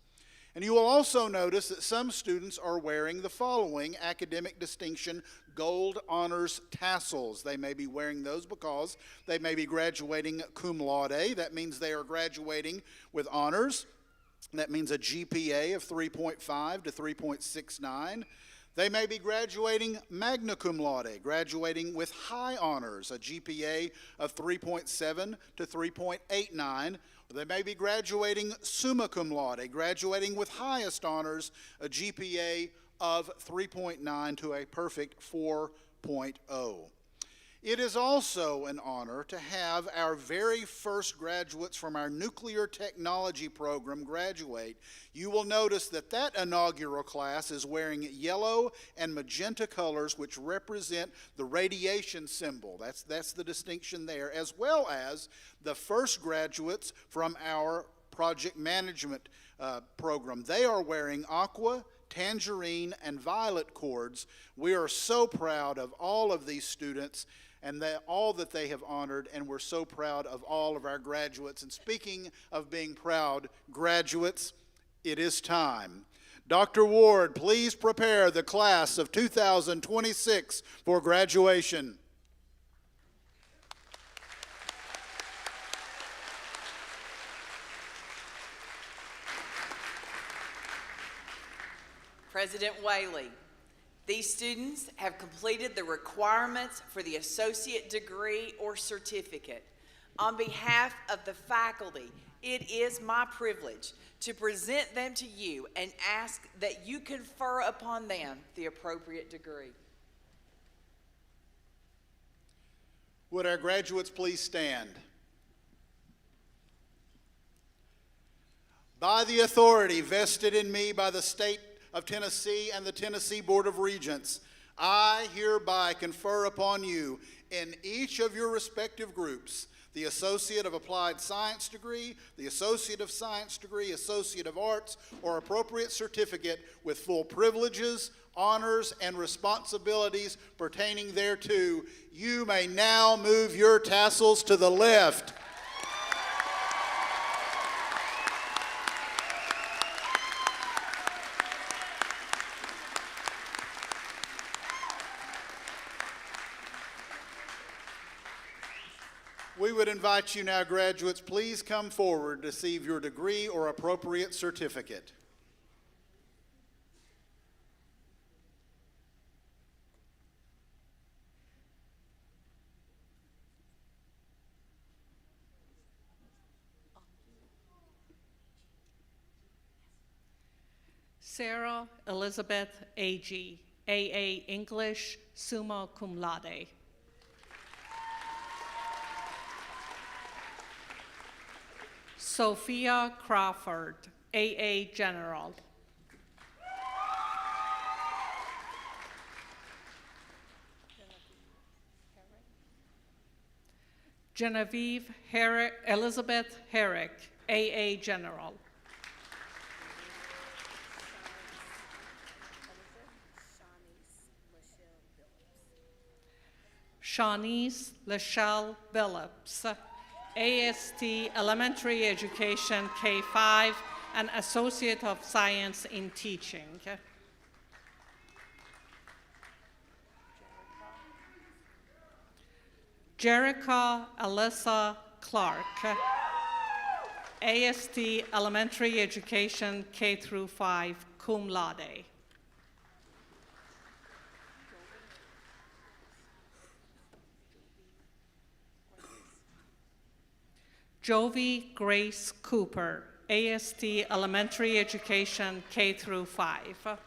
And you will also notice that some students are wearing the following academic distinction gold honors tassels. They may be wearing those because they may be graduating cum laude. That means they are graduating with honors. That means a GPA of 3.5 to 3.69. They may be graduating magna cum laude, graduating with high honors, a GPA of 3.7 to 3.89. They may be graduating summa cum laude, graduating with highest honors, a GPA of 3.9 to a perfect 4.0. It is also an honor to have our very first graduates from our nuclear technology program graduate. You will notice that that inaugural class is wearing yellow and magenta colors, which represent the radiation symbol. That's the distinction there, as well as the first graduates from our project management program. They are wearing aqua, tangerine, and violet cords. We are so proud of all of these students and all that they have honored, and we're so proud of all of our graduates. And speaking of being proud graduates, it is time. Dr. Ward, please prepare the class of 2026 for graduation. President Whaley, these students have completed the requirements for the associate degree or certificate. On behalf of the faculty, it is my privilege to present them to you and ask that you confer upon them the appropriate degree. Would our graduates please stand? By the authority vested in me by the state of Tennessee and the Tennessee Board of Regents, I hereby confer upon you in each of your respective groups the Associate of Applied Science degree, the Associate of Science degree, Associate of Arts, or appropriate certificate with full privileges, honors, and responsibilities pertaining thereto. You may now move your tassels to the left. We would invite you now, graduates, please come forward to receive your degree or appropriate certificate. Sarah Elizabeth Agee, AA English, summa cum laude. Sophia Crawford, AA General. Genevieve Elizabeth Herrick, AA General. Shawnice Lachelle Billups, AST Elementary Education K-5 and Associate of Science in Teaching. Jerica Alyssa Clark, AST Elementary Education K-5 cum laude. Jovi Grace Cooper, AST Elementary Education K-5.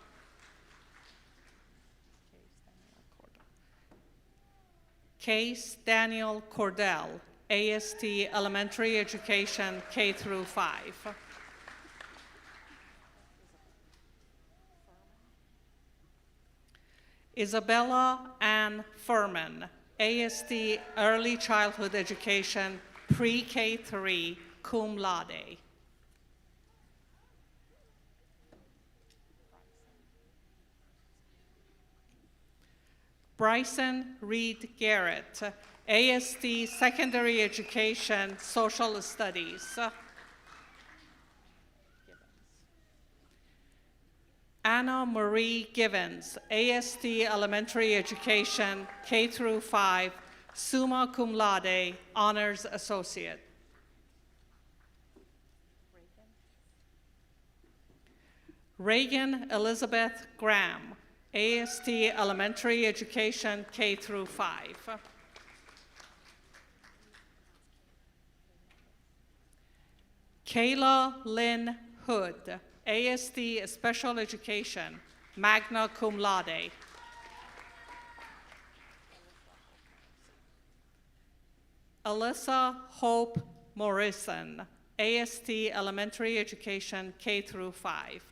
Case Daniel Cordell, AST Elementary Education K through 5. Isabella Ann Furman, AST Early Childhood Education Pre-K 3, cum laude. Bryson Reed Garrett, AST Secondary Education Social Studies. Anna Marie Givens, AST Elementary Education K through 5, summa cum laude, Honors Associate. Reagan Elizabeth Graham, AST Elementary Education K through 5. Kayla Lynn Hood, AST Special Education, magna cum laude. Alyssa Hope Morrison, AST Elementary Education K through 5.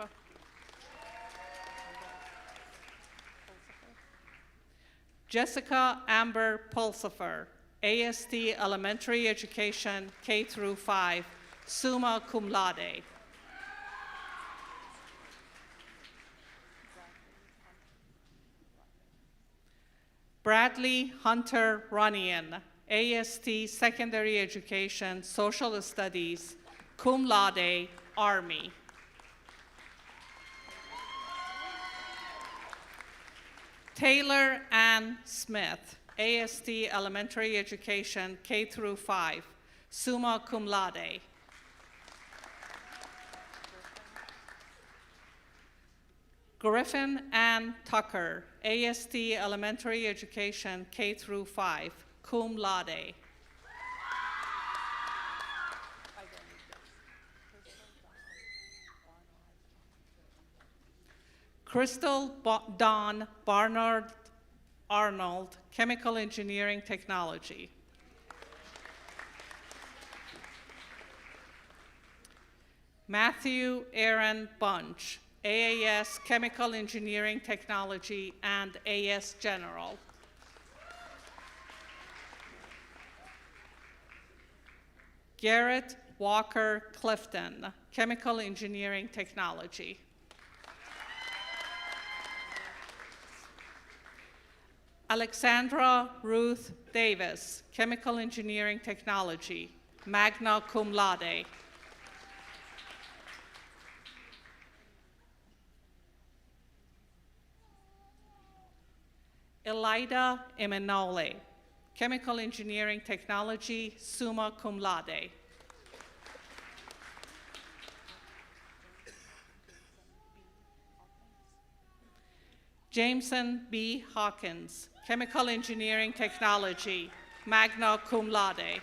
Jessica Amber Pulsifer, AST Elementary Education K through 5, summa cum laude. Bradley Hunter Runnian, AST Secondary Education Social Studies, cum laude, Army. Taylor Ann Smith, AST Elementary Education K through 5, summa cum laude. Griffin Ann Tucker, AST Elementary Education K through 5, cum laude. Crystal Dawn Barnard Arnold, Chemical Engineering Technology. Matthew Aaron Bunch, AAS Chemical Engineering Technology and AS General. Garrett Walker Clifton, Chemical Engineering Technology. Alexandra Ruth Davis, Chemical Engineering Technology, magna cum laude. Elida Emanole, Chemical Engineering Technology, summa cum laude. Jameson B. Hawkins, Chemical Engineering Technology, magna cum laude.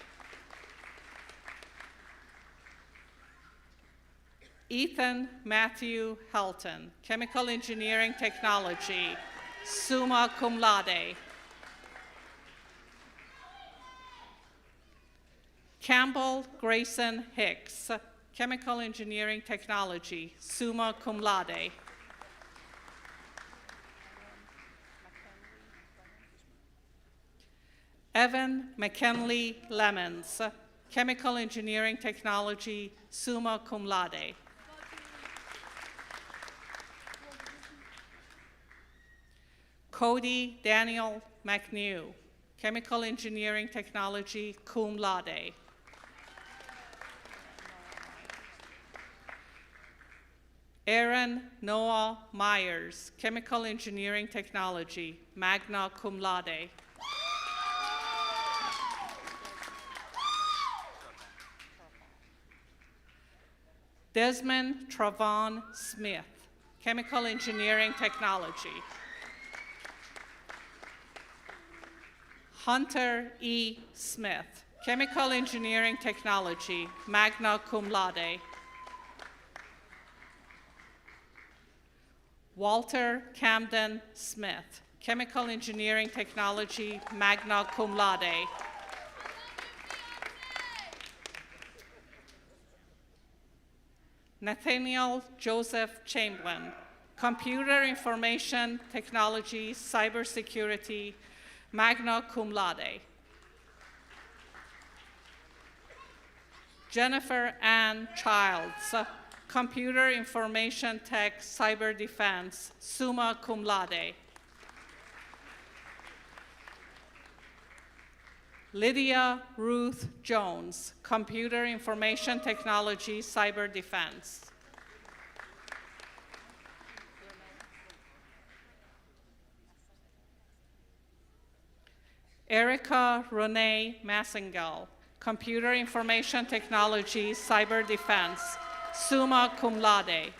Ethan Matthew Helton, Chemical Engineering Technology, summa cum laude. Campbell Grayson Hicks, Chemical Engineering Technology, summa cum laude. Evan McKinley Lemons, Chemical Engineering Technology, summa cum laude. Cody Daniel McNew, Chemical Engineering Technology, cum laude. Aaron Noah Myers, Chemical Engineering Technology, magna cum laude. Desmond Travon Smith, Chemical Engineering Technology. Hunter E. Smith, Chemical Engineering Technology, magna cum laude. Walter Camden Smith, Chemical Engineering Technology, magna cum laude. Nathaniel Joseph Chamberlain, Computer Information Technology, Cybersecurity, magna cum laude. Jennifer Ann Childs, Computer Information Tech, Cyber Defense, summa cum laude. Lydia Ruth Jones, Computer Information Technology, Cyber Defense. Erica Renee Massengel, Computer Information Technology, Cyber Defense, summa cum laude.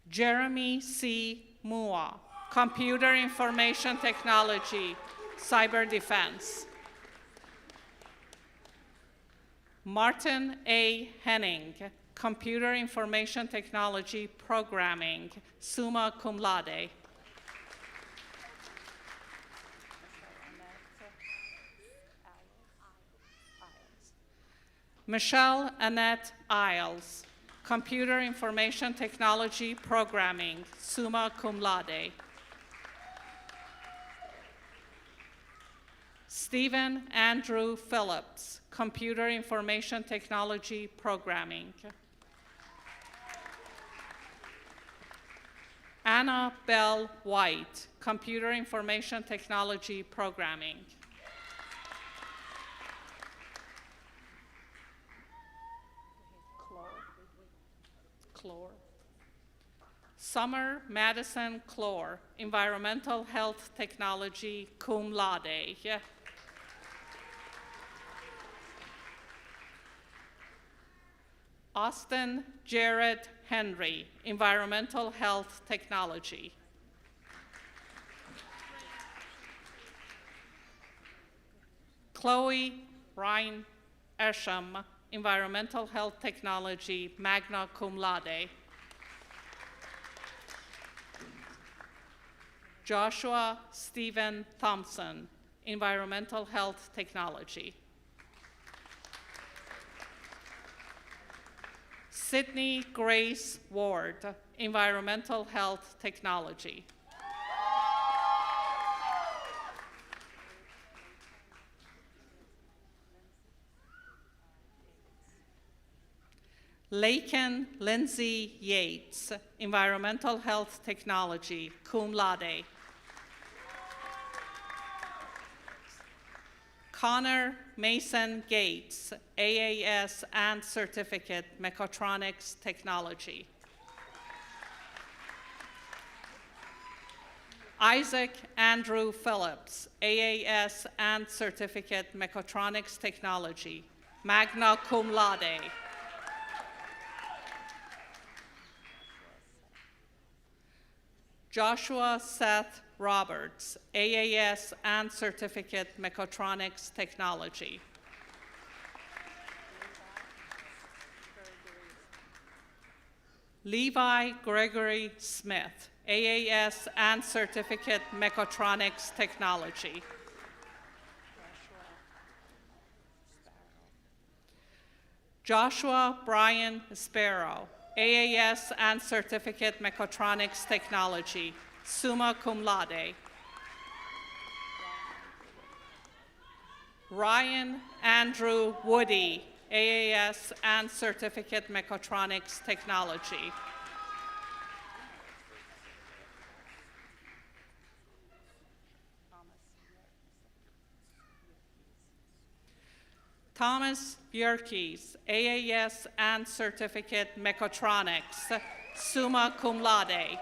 Jeremy C. Mua, Computer Information Technology, Cyber Defense. Martin A. Henning, Computer Information Technology, Programming, summa cum laude. Michelle Annette Isles, Computer Information Technology, Programming, summa cum laude. Stephen Andrew Phillips, Computer Information Technology, Programming. Anna Bell White, Computer Information Technology, Programming. Clore. Summer Madison Clore, Environmental Health Technology, cum laude. Yeah. Austin Jared Henry, Environmental Health Technology. Chloe Ryan Esham, Environmental Health Technology, magna cum laude. Joshua Stephen Thompson, Environmental Health Technology. Sydney Grace Ward, Environmental Health Technology. Laken Lindsay Yates, Environmental Health Technology, cum laude. Connor Mason Gates, AAS and Certificate, Mechatronics Technology. Isaac Andrew Phillips, AAS and Certificate, Mechatronics Technology, magna cum laude. Joshua Seth Roberts, AAS and Certificate, Mechatronics Technology. Levi Gregory Smith, AAS and Certificate, Mechatronics Technology. Joshua Brian Sparrow, AAS and Certificate, Mechatronics Technology, summa cum laude. Ryan Andrew Woody, AAS and Certificate, Mechatronics Technology. Thomas Yerkes, AAS and Certificate, Mechatronics, summa cum laude.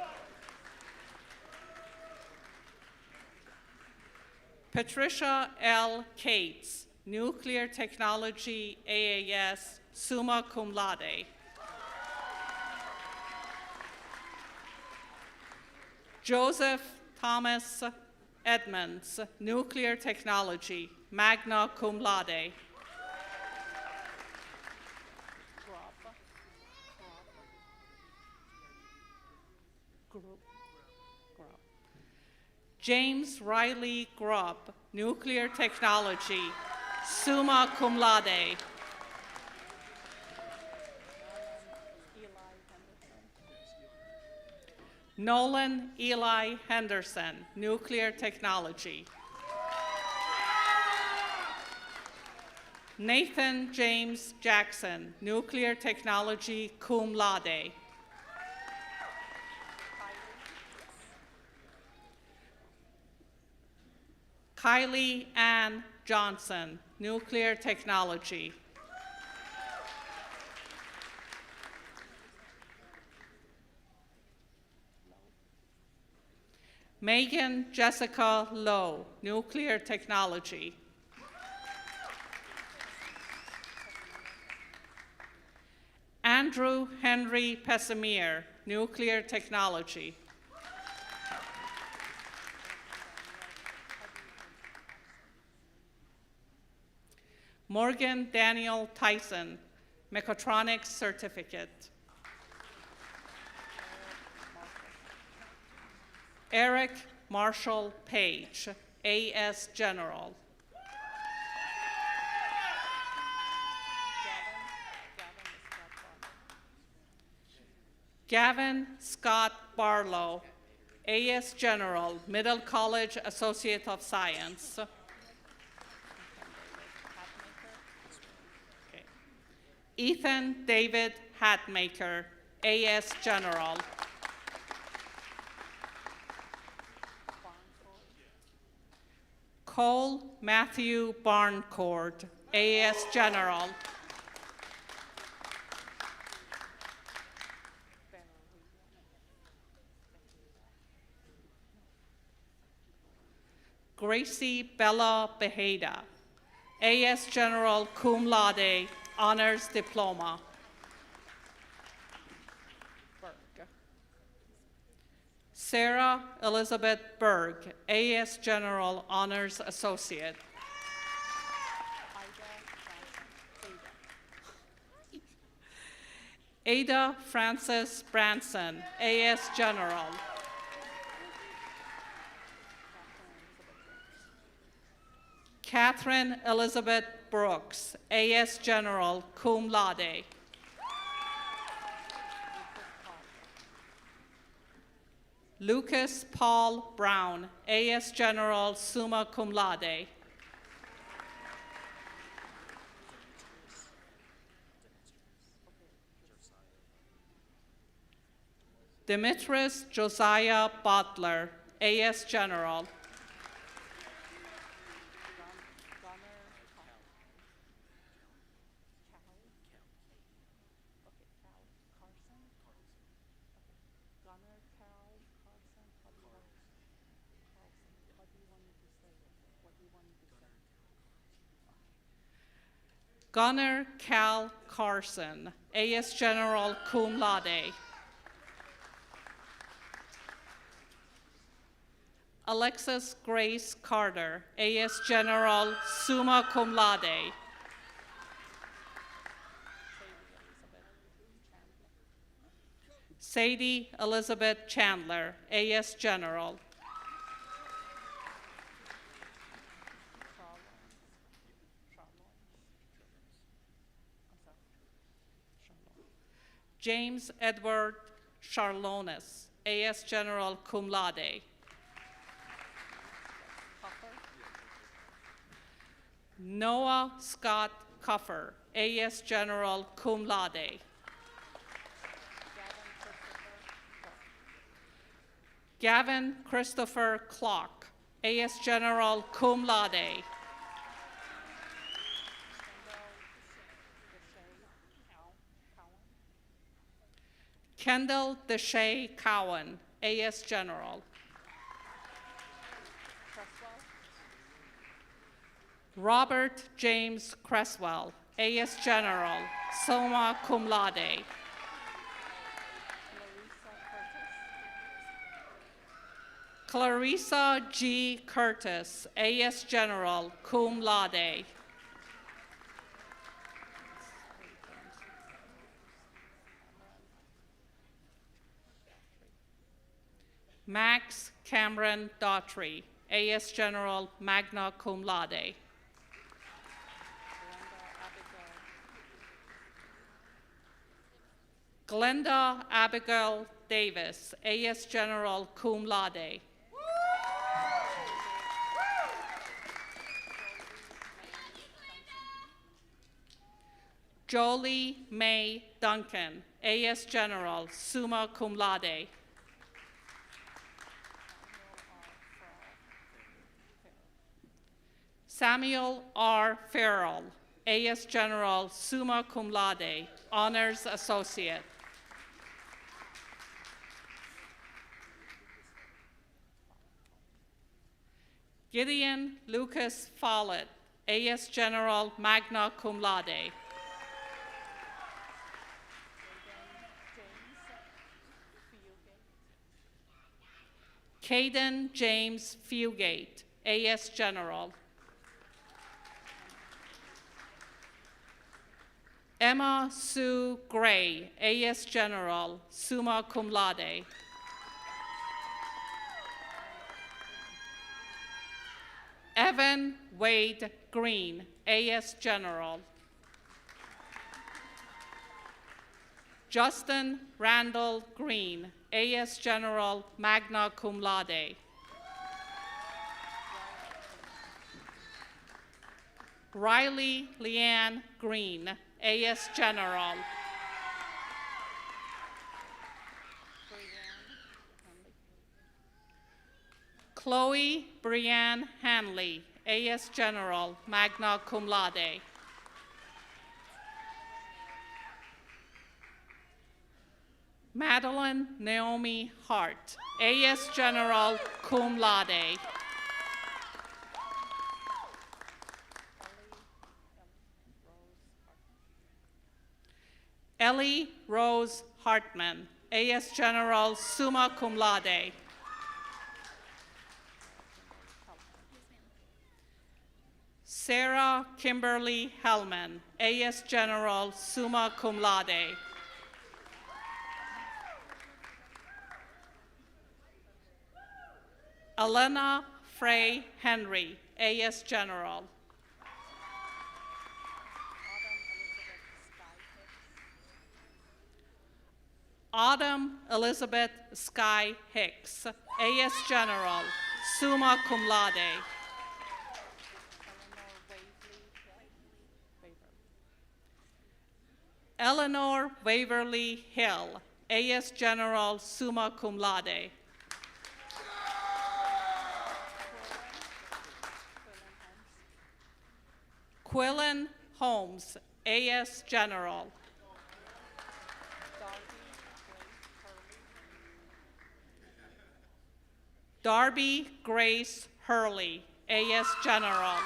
Patricia L. Cates, Nuclear Technology, AAS, summa cum laude. Joseph Thomas Edmonds, Nuclear Technology, magna cum laude. James Riley Grubb, Nuclear Technology, summa cum laude. Nolan Eli Henderson, nuclear technology. Nathan James Jackson, nuclear technology, cum laude. Kylie Ann Johnson, nuclear technology. Megan Jessica Lowe, nuclear technology. Andrew Henry Pessamere, nuclear technology. Morgan Daniel Tyson, Mechatronics certificate. Eric Marshall Page, AS General. Gavin Scott Barlow, AS General, Middle College Associate of Science. Okay. Ethan David Hatmaker, AS General. Cole Matthew Barncourt, AS General. Gracie Bella Beheda, AS General cum laude, honors diploma. Sarah Elizabeth Berg, AS General Honors Associate. Ada Frances Branson, AS General. Catherine Elizabeth Brooks, AS General, cum laude. Lucas Paul Brown, AS General, summa cum laude. Demetris Josiah Butler, AS General. Gunnar Cal Carson, AS General, cum laude. Alexis Grace Carter, AS General, summa cum laude. Sadie Elizabeth Chandler, AS General. James Edward Charlonis, AS General, cum laude. Noah Scott Cuffer, AS General, cum laude. Gavin Christopher Clark, AS General, cum laude. Kendall Deshay Cowan, AS General. Robert James Cresswell, AS General, summa cum laude. Clarissa G. Curtis, AS General, cum laude. Max Cameron Daughtry, AS General, magna cum laude. Glenda Abigail Davis, A.S. General, cum laude. Jolie Mae Duncan, A.S. General, summa cum laude. Samuel R. Farrell, A.S. General, summa cum laude, Honors Associate. Gideon Lucas Follett, A.S. General, magna cum laude. Caden James Fugate, A.S. General. Emma Sue Gray, A.S. General, summa cum laude. Evan Wade Green, A.S. General. Justin Randall Green, A.S. General, magna cum laude. Riley Leanne Green, A.S. General. Chloe Brianne Hanley, A.S. General, magna cum laude. Madeline Naomi Hart, A.S. General, cum laude. Ellie Rose Hartman, A.S. General, summa cum laude. Sarah Kimberly Hellman, A.S. General, summa cum laude. Elena Frey Henry, A.S. General. Autumn Elizabeth Sky Hicks, A.S. General, summa cum laude. Eleanor Waverly Hill, A.S. General, summa cum laude. Quillen Holmes, A.S. General. Darby Grace Hurley, A.S. General.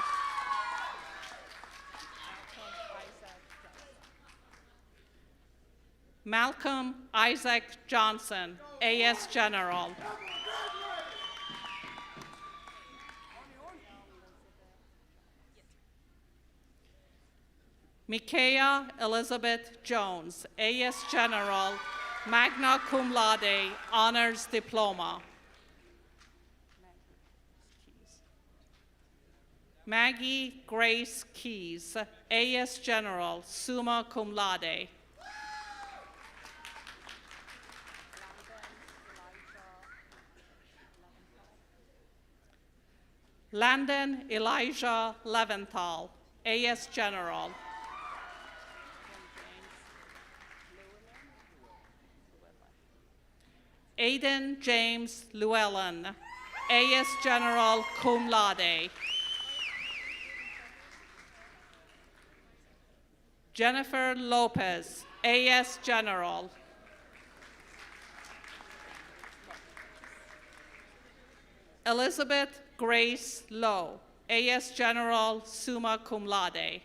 Malcolm Isaac Johnson, A.S. General. Micaiah Elizabeth Jones, A.S. General, magna cum laude, honors diploma. Maggie Grace Keys, A.S. General, summa cum laude. Landon Elijah Leventhal, A.S. General. Aidan James Llewellyn, A.S. General, cum laude. Jennifer Lopez, A.S. General. Elizabeth Grace Lowe, A.S. General, summa cum laude.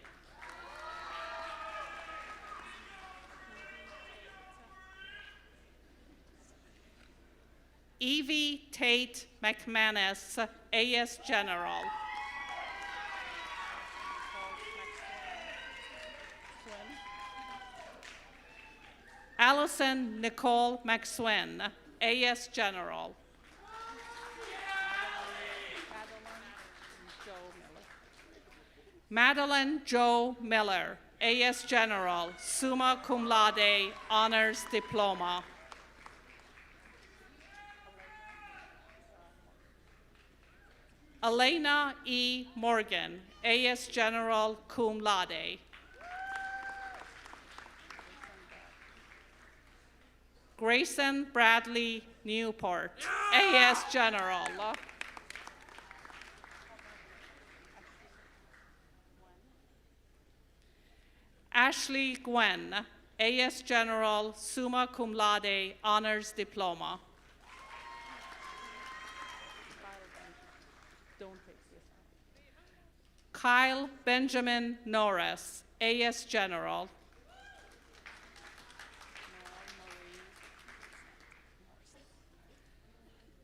Evie Tate McManus, A.S. General. Allison Nicole McSwin, A.S. General. Madeline Joe Miller, A.S. General, summa cum laude, honors diploma. Elena E. Morgan, A.S. General, cum laude. Grayson Bradley Newport, A.S. General. Ashley Gwen, A.S. General, summa cum laude, honors diploma. Kyle Benjamin Norris, A.S. General.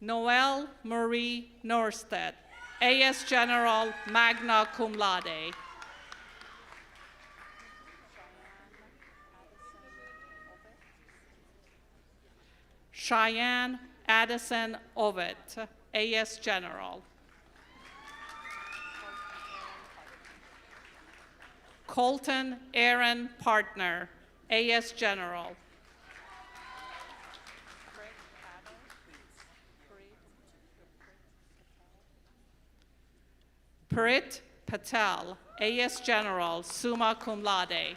Noelle Marie Norstedt, A.S. General, magna cum laude. Cheyenne Addison Ovett, A.S. General. Colton Aaron Partner, A.S. General. Parit Patel, A.S. General, summa cum laude.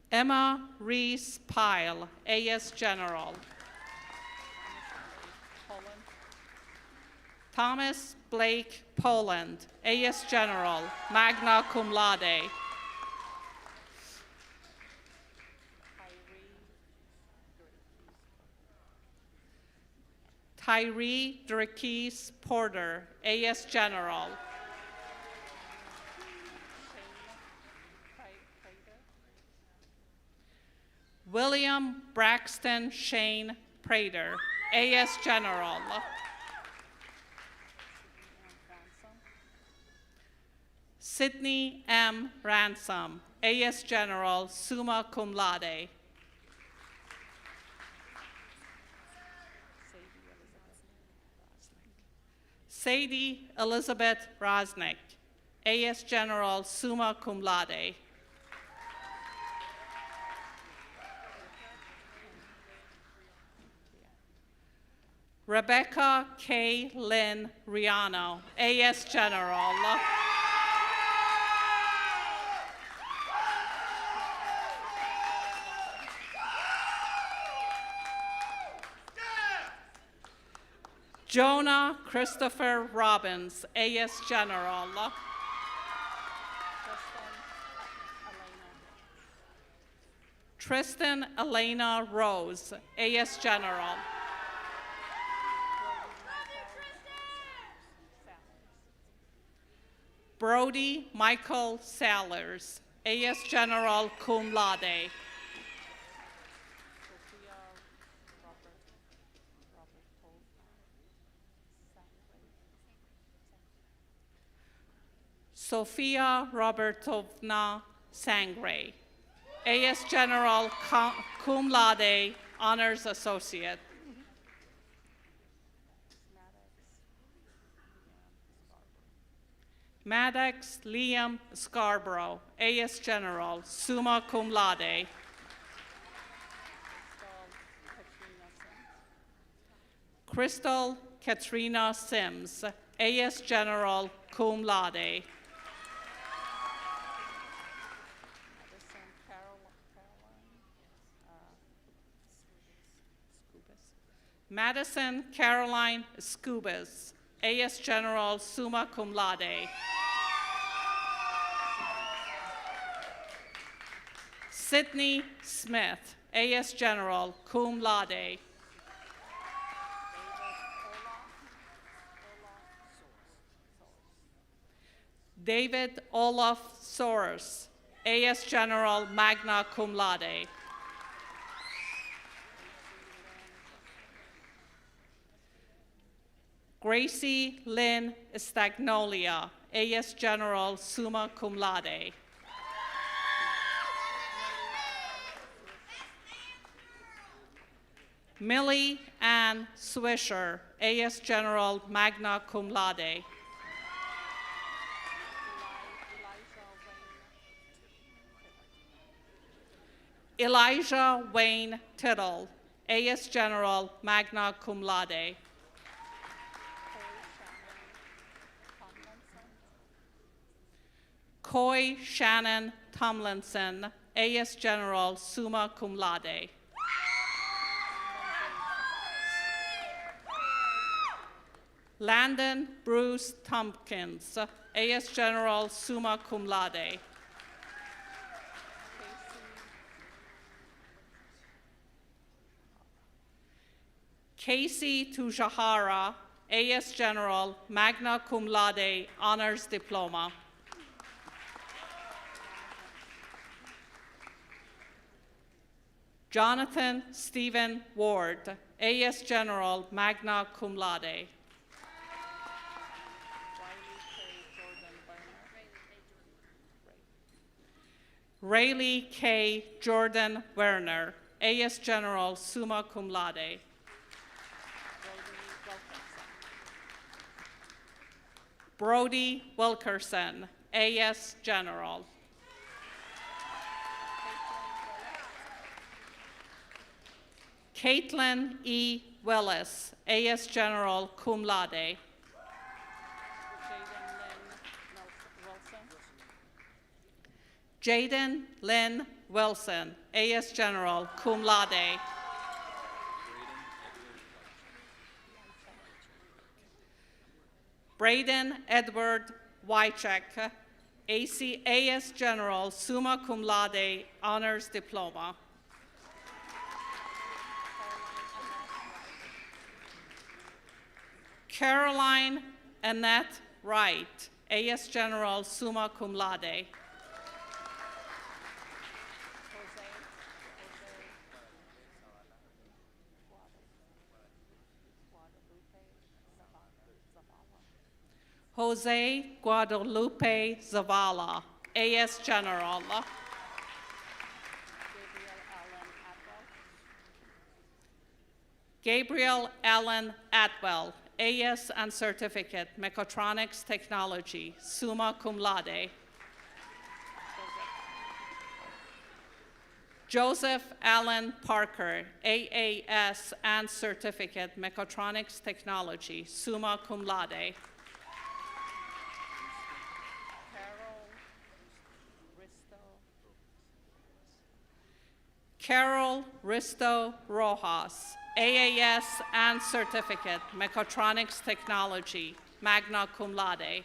Emma Reese Pyle, A.S. General. Thomas Blake Poland, A.S. General, magna cum laude. Tyree Drakis Porter, A.S. General. William Braxton Shane Prater, A.S. General. Sidney M. Ransom, A.S. General, summa cum laude. Sadie Elizabeth Rosnick, A.S. General, summa cum laude. Rebecca K. Lynn Riano, A.S. General. Jonah Christopher Robbins, A.S. General. Tristan Elena Rose, A.S. General. Brody Michael Sallers, A.S. General, cum laude. Sofia Robertovna Sangre, A.S. General, cum laude, honors associate. Maddox Liam Scarborough, A.S. General, summa cum laude. Crystal Katrina Sims, A.S. General, cum laude. Madison Caroline Scubas, A.S. General, summa cum laude. Sydney Smith, A.S. General, cum laude. David Olaf Soros, A.S. General, magna cum laude. Gracie Lynn Stagnolia, A.S. General, summa cum laude. Millie Ann Swisher, A.S. General, magna cum laude. Elijah Wayne Tittle, A.S. General, magna cum laude. Coy Shannon Tomlinson, A.S. General, summa cum laude. Landon Bruce Tompkins, A.S. General, summa cum laude. Casey Tujahara, A.S. General, magna cum laude, honors diploma. Jonathan Stephen Ward, A.S. General, magna cum laude. Rayleigh K. Jordan Werner, A.S. General, summa cum laude. Brody Wilkerson, A.S. General. Caitlin E. Willis, A.S. General, cum laude. Jaden Lynn Wilson, A.S. General, cum laude. Braden Edward Wycheck, A.S. General, summa cum laude, honors diploma. Caroline Annette Wright, A.S. General, summa cum laude. Jose Guadalupe Zavala, A.S. General. Gabriel Allen Atwell, A.S. and Certificate, Mechatronics Technology, summa cum laude. Joseph Allen Parker, AAS and Certificate, Mechatronics Technology, summa cum laude. Carol Risto Rojas, AAS and Certificate, Mechatronics Technology, magna cum laude.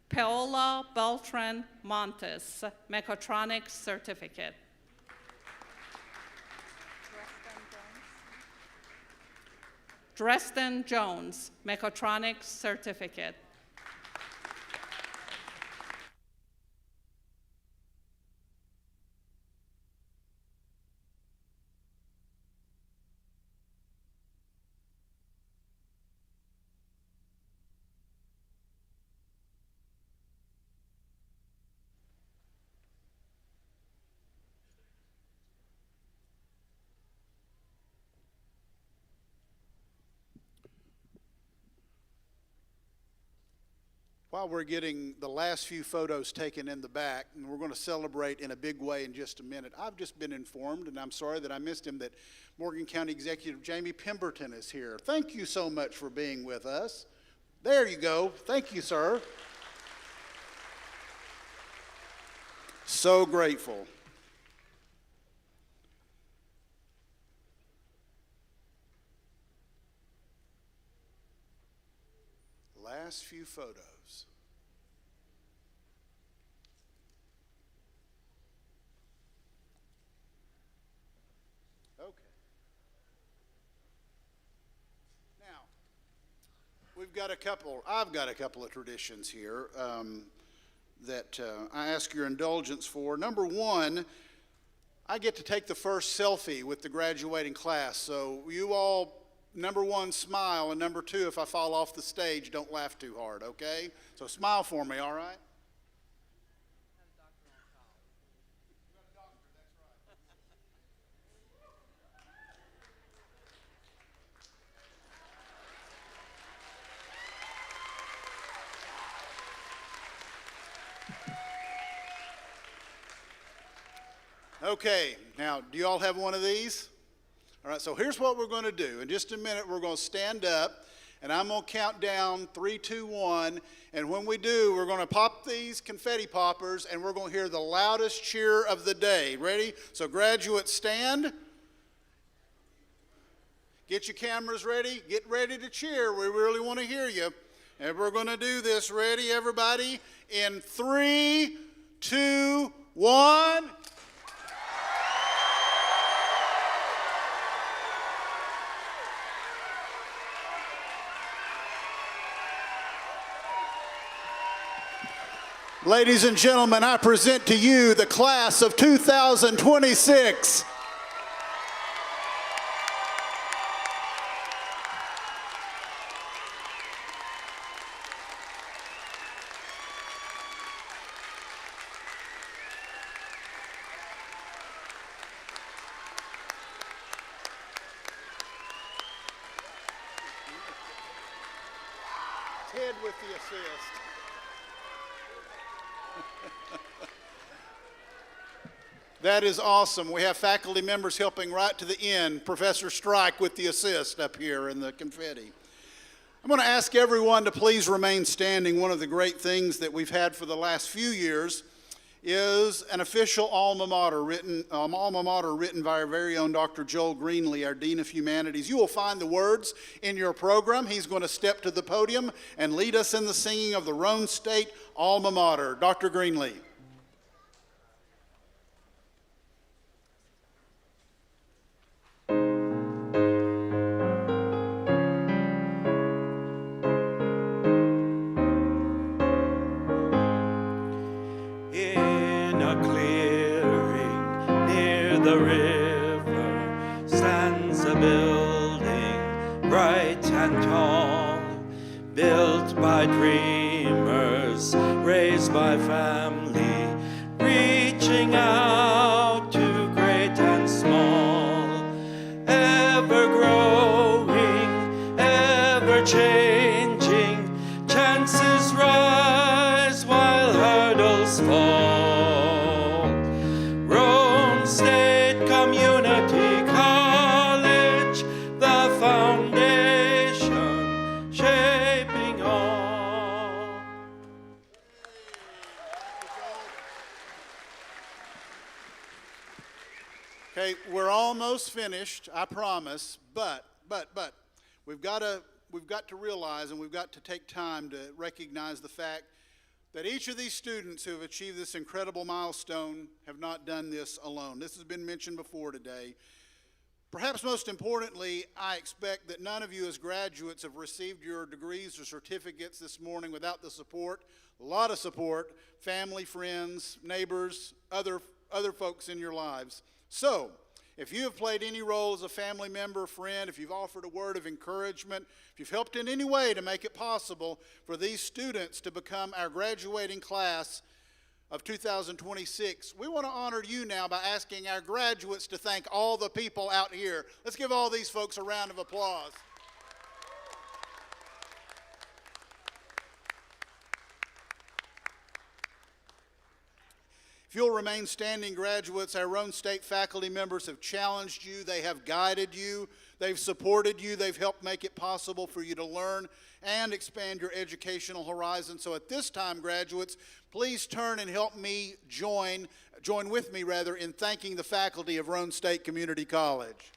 Paola Beltran Montes, Mechatronics Certificate. Dresden Jones, Mechatronics Certificate. While we're getting the last few photos taken in the back, and we're going to celebrate in a big way in just a minute, I've just been informed, and I'm sorry that I missed him, that Morgan County Executive Jamie Pemberton is here. Thank you so much for being with us. There you go. Thank you, sir. So grateful. Last few photos. Okay. Now, I've got a couple of traditions here that I ask your indulgence for. Number one, I get to take the first selfie with the graduating class. So you all, number one, smile, and number two, if I fall off the stage, don't laugh too hard, okay? So smile for me, all right? Okay, now, do you all have one of these? All right, so here's what we're going to do. In just a minute, we're going to stand up, and I'm going to count down 3, 2, 1. And when we do, we're going to pop these confetti poppers, and we're going to hear the loudest cheer of the day. Ready? So graduates, stand. Get your cameras ready. Get ready to cheer. We really want to hear you. And we're going to do this. Ready, everybody? In 3, 2, 1. Ladies and gentlemen, I present to you the class of 2026. Ted with the assist. That is awesome. We have faculty members helping right to the end. Professor Strike with the assist up here in the confetti. I'm going to ask everyone to please remain standing. One of the great things that we've had for the last few years is an official alma mater written by our very own Dr. Joel Greenlee, our Dean of Humanities. You will find the words in your program. He's going to step to the podium and lead us in the singing of the Roane State alma mater. Dr. Greenlee. The river stands a building bright and tall, built by dreamers, raised by family, reaching out to great and small, ever growing, ever changing, chances rise while hurdles fall. State Community College, the foundation shaping all. Okay, we're almost finished, I promise, but we've got to realize and we've got to take time to recognize the fact that each of these students who have achieved this incredible milestone have not done this alone. This has been mentioned before today. Perhaps most importantly, I expect that none of you as graduates have received your degrees or certificates this morning without the support, a lot of support, family, friends, neighbors, other folks in your lives. So, if you have played any role as a family member, friend, if you've offered a word of encouragement, if you've helped in any way to make it possible for these students to become our graduating class of 2026, we want to honor you now by asking our graduates to thank all the people out here. Let's give all these folks a round of applause. If you'll remain standing, graduates, our Roane State faculty members have challenged you, they have guided you, they've supported you, they've helped make it possible for you to learn and expand your educational horizon. So at this time, graduates, please turn and help me join with me in thanking the faculty of Roane State Community College.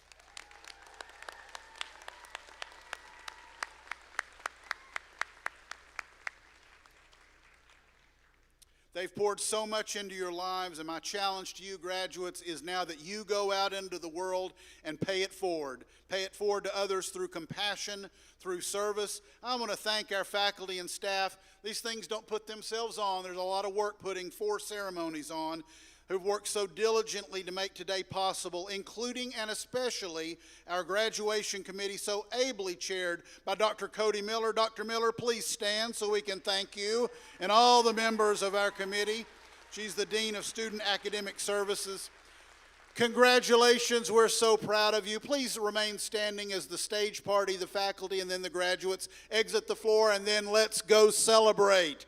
They've poured so much into your lives, and my challenge to you, graduates, is now that you go out into the world and pay it forward. Pay it forward to others through compassion, through service. I want to thank our faculty and staff. These things don't put themselves on. There's a lot of work putting 4 ceremonies on, who've worked so diligently to make today possible, including and especially our graduation committee, so ably chaired by Dr. Cody Miller. Dr. Miller, please stand so we can thank you and all the members of our committee. She's the Dean of Student Academic Services. Congratulations, we're so proud of you. Please remain standing as the stage party, the faculty, and then the graduates exit the floor, and then let's go celebrate.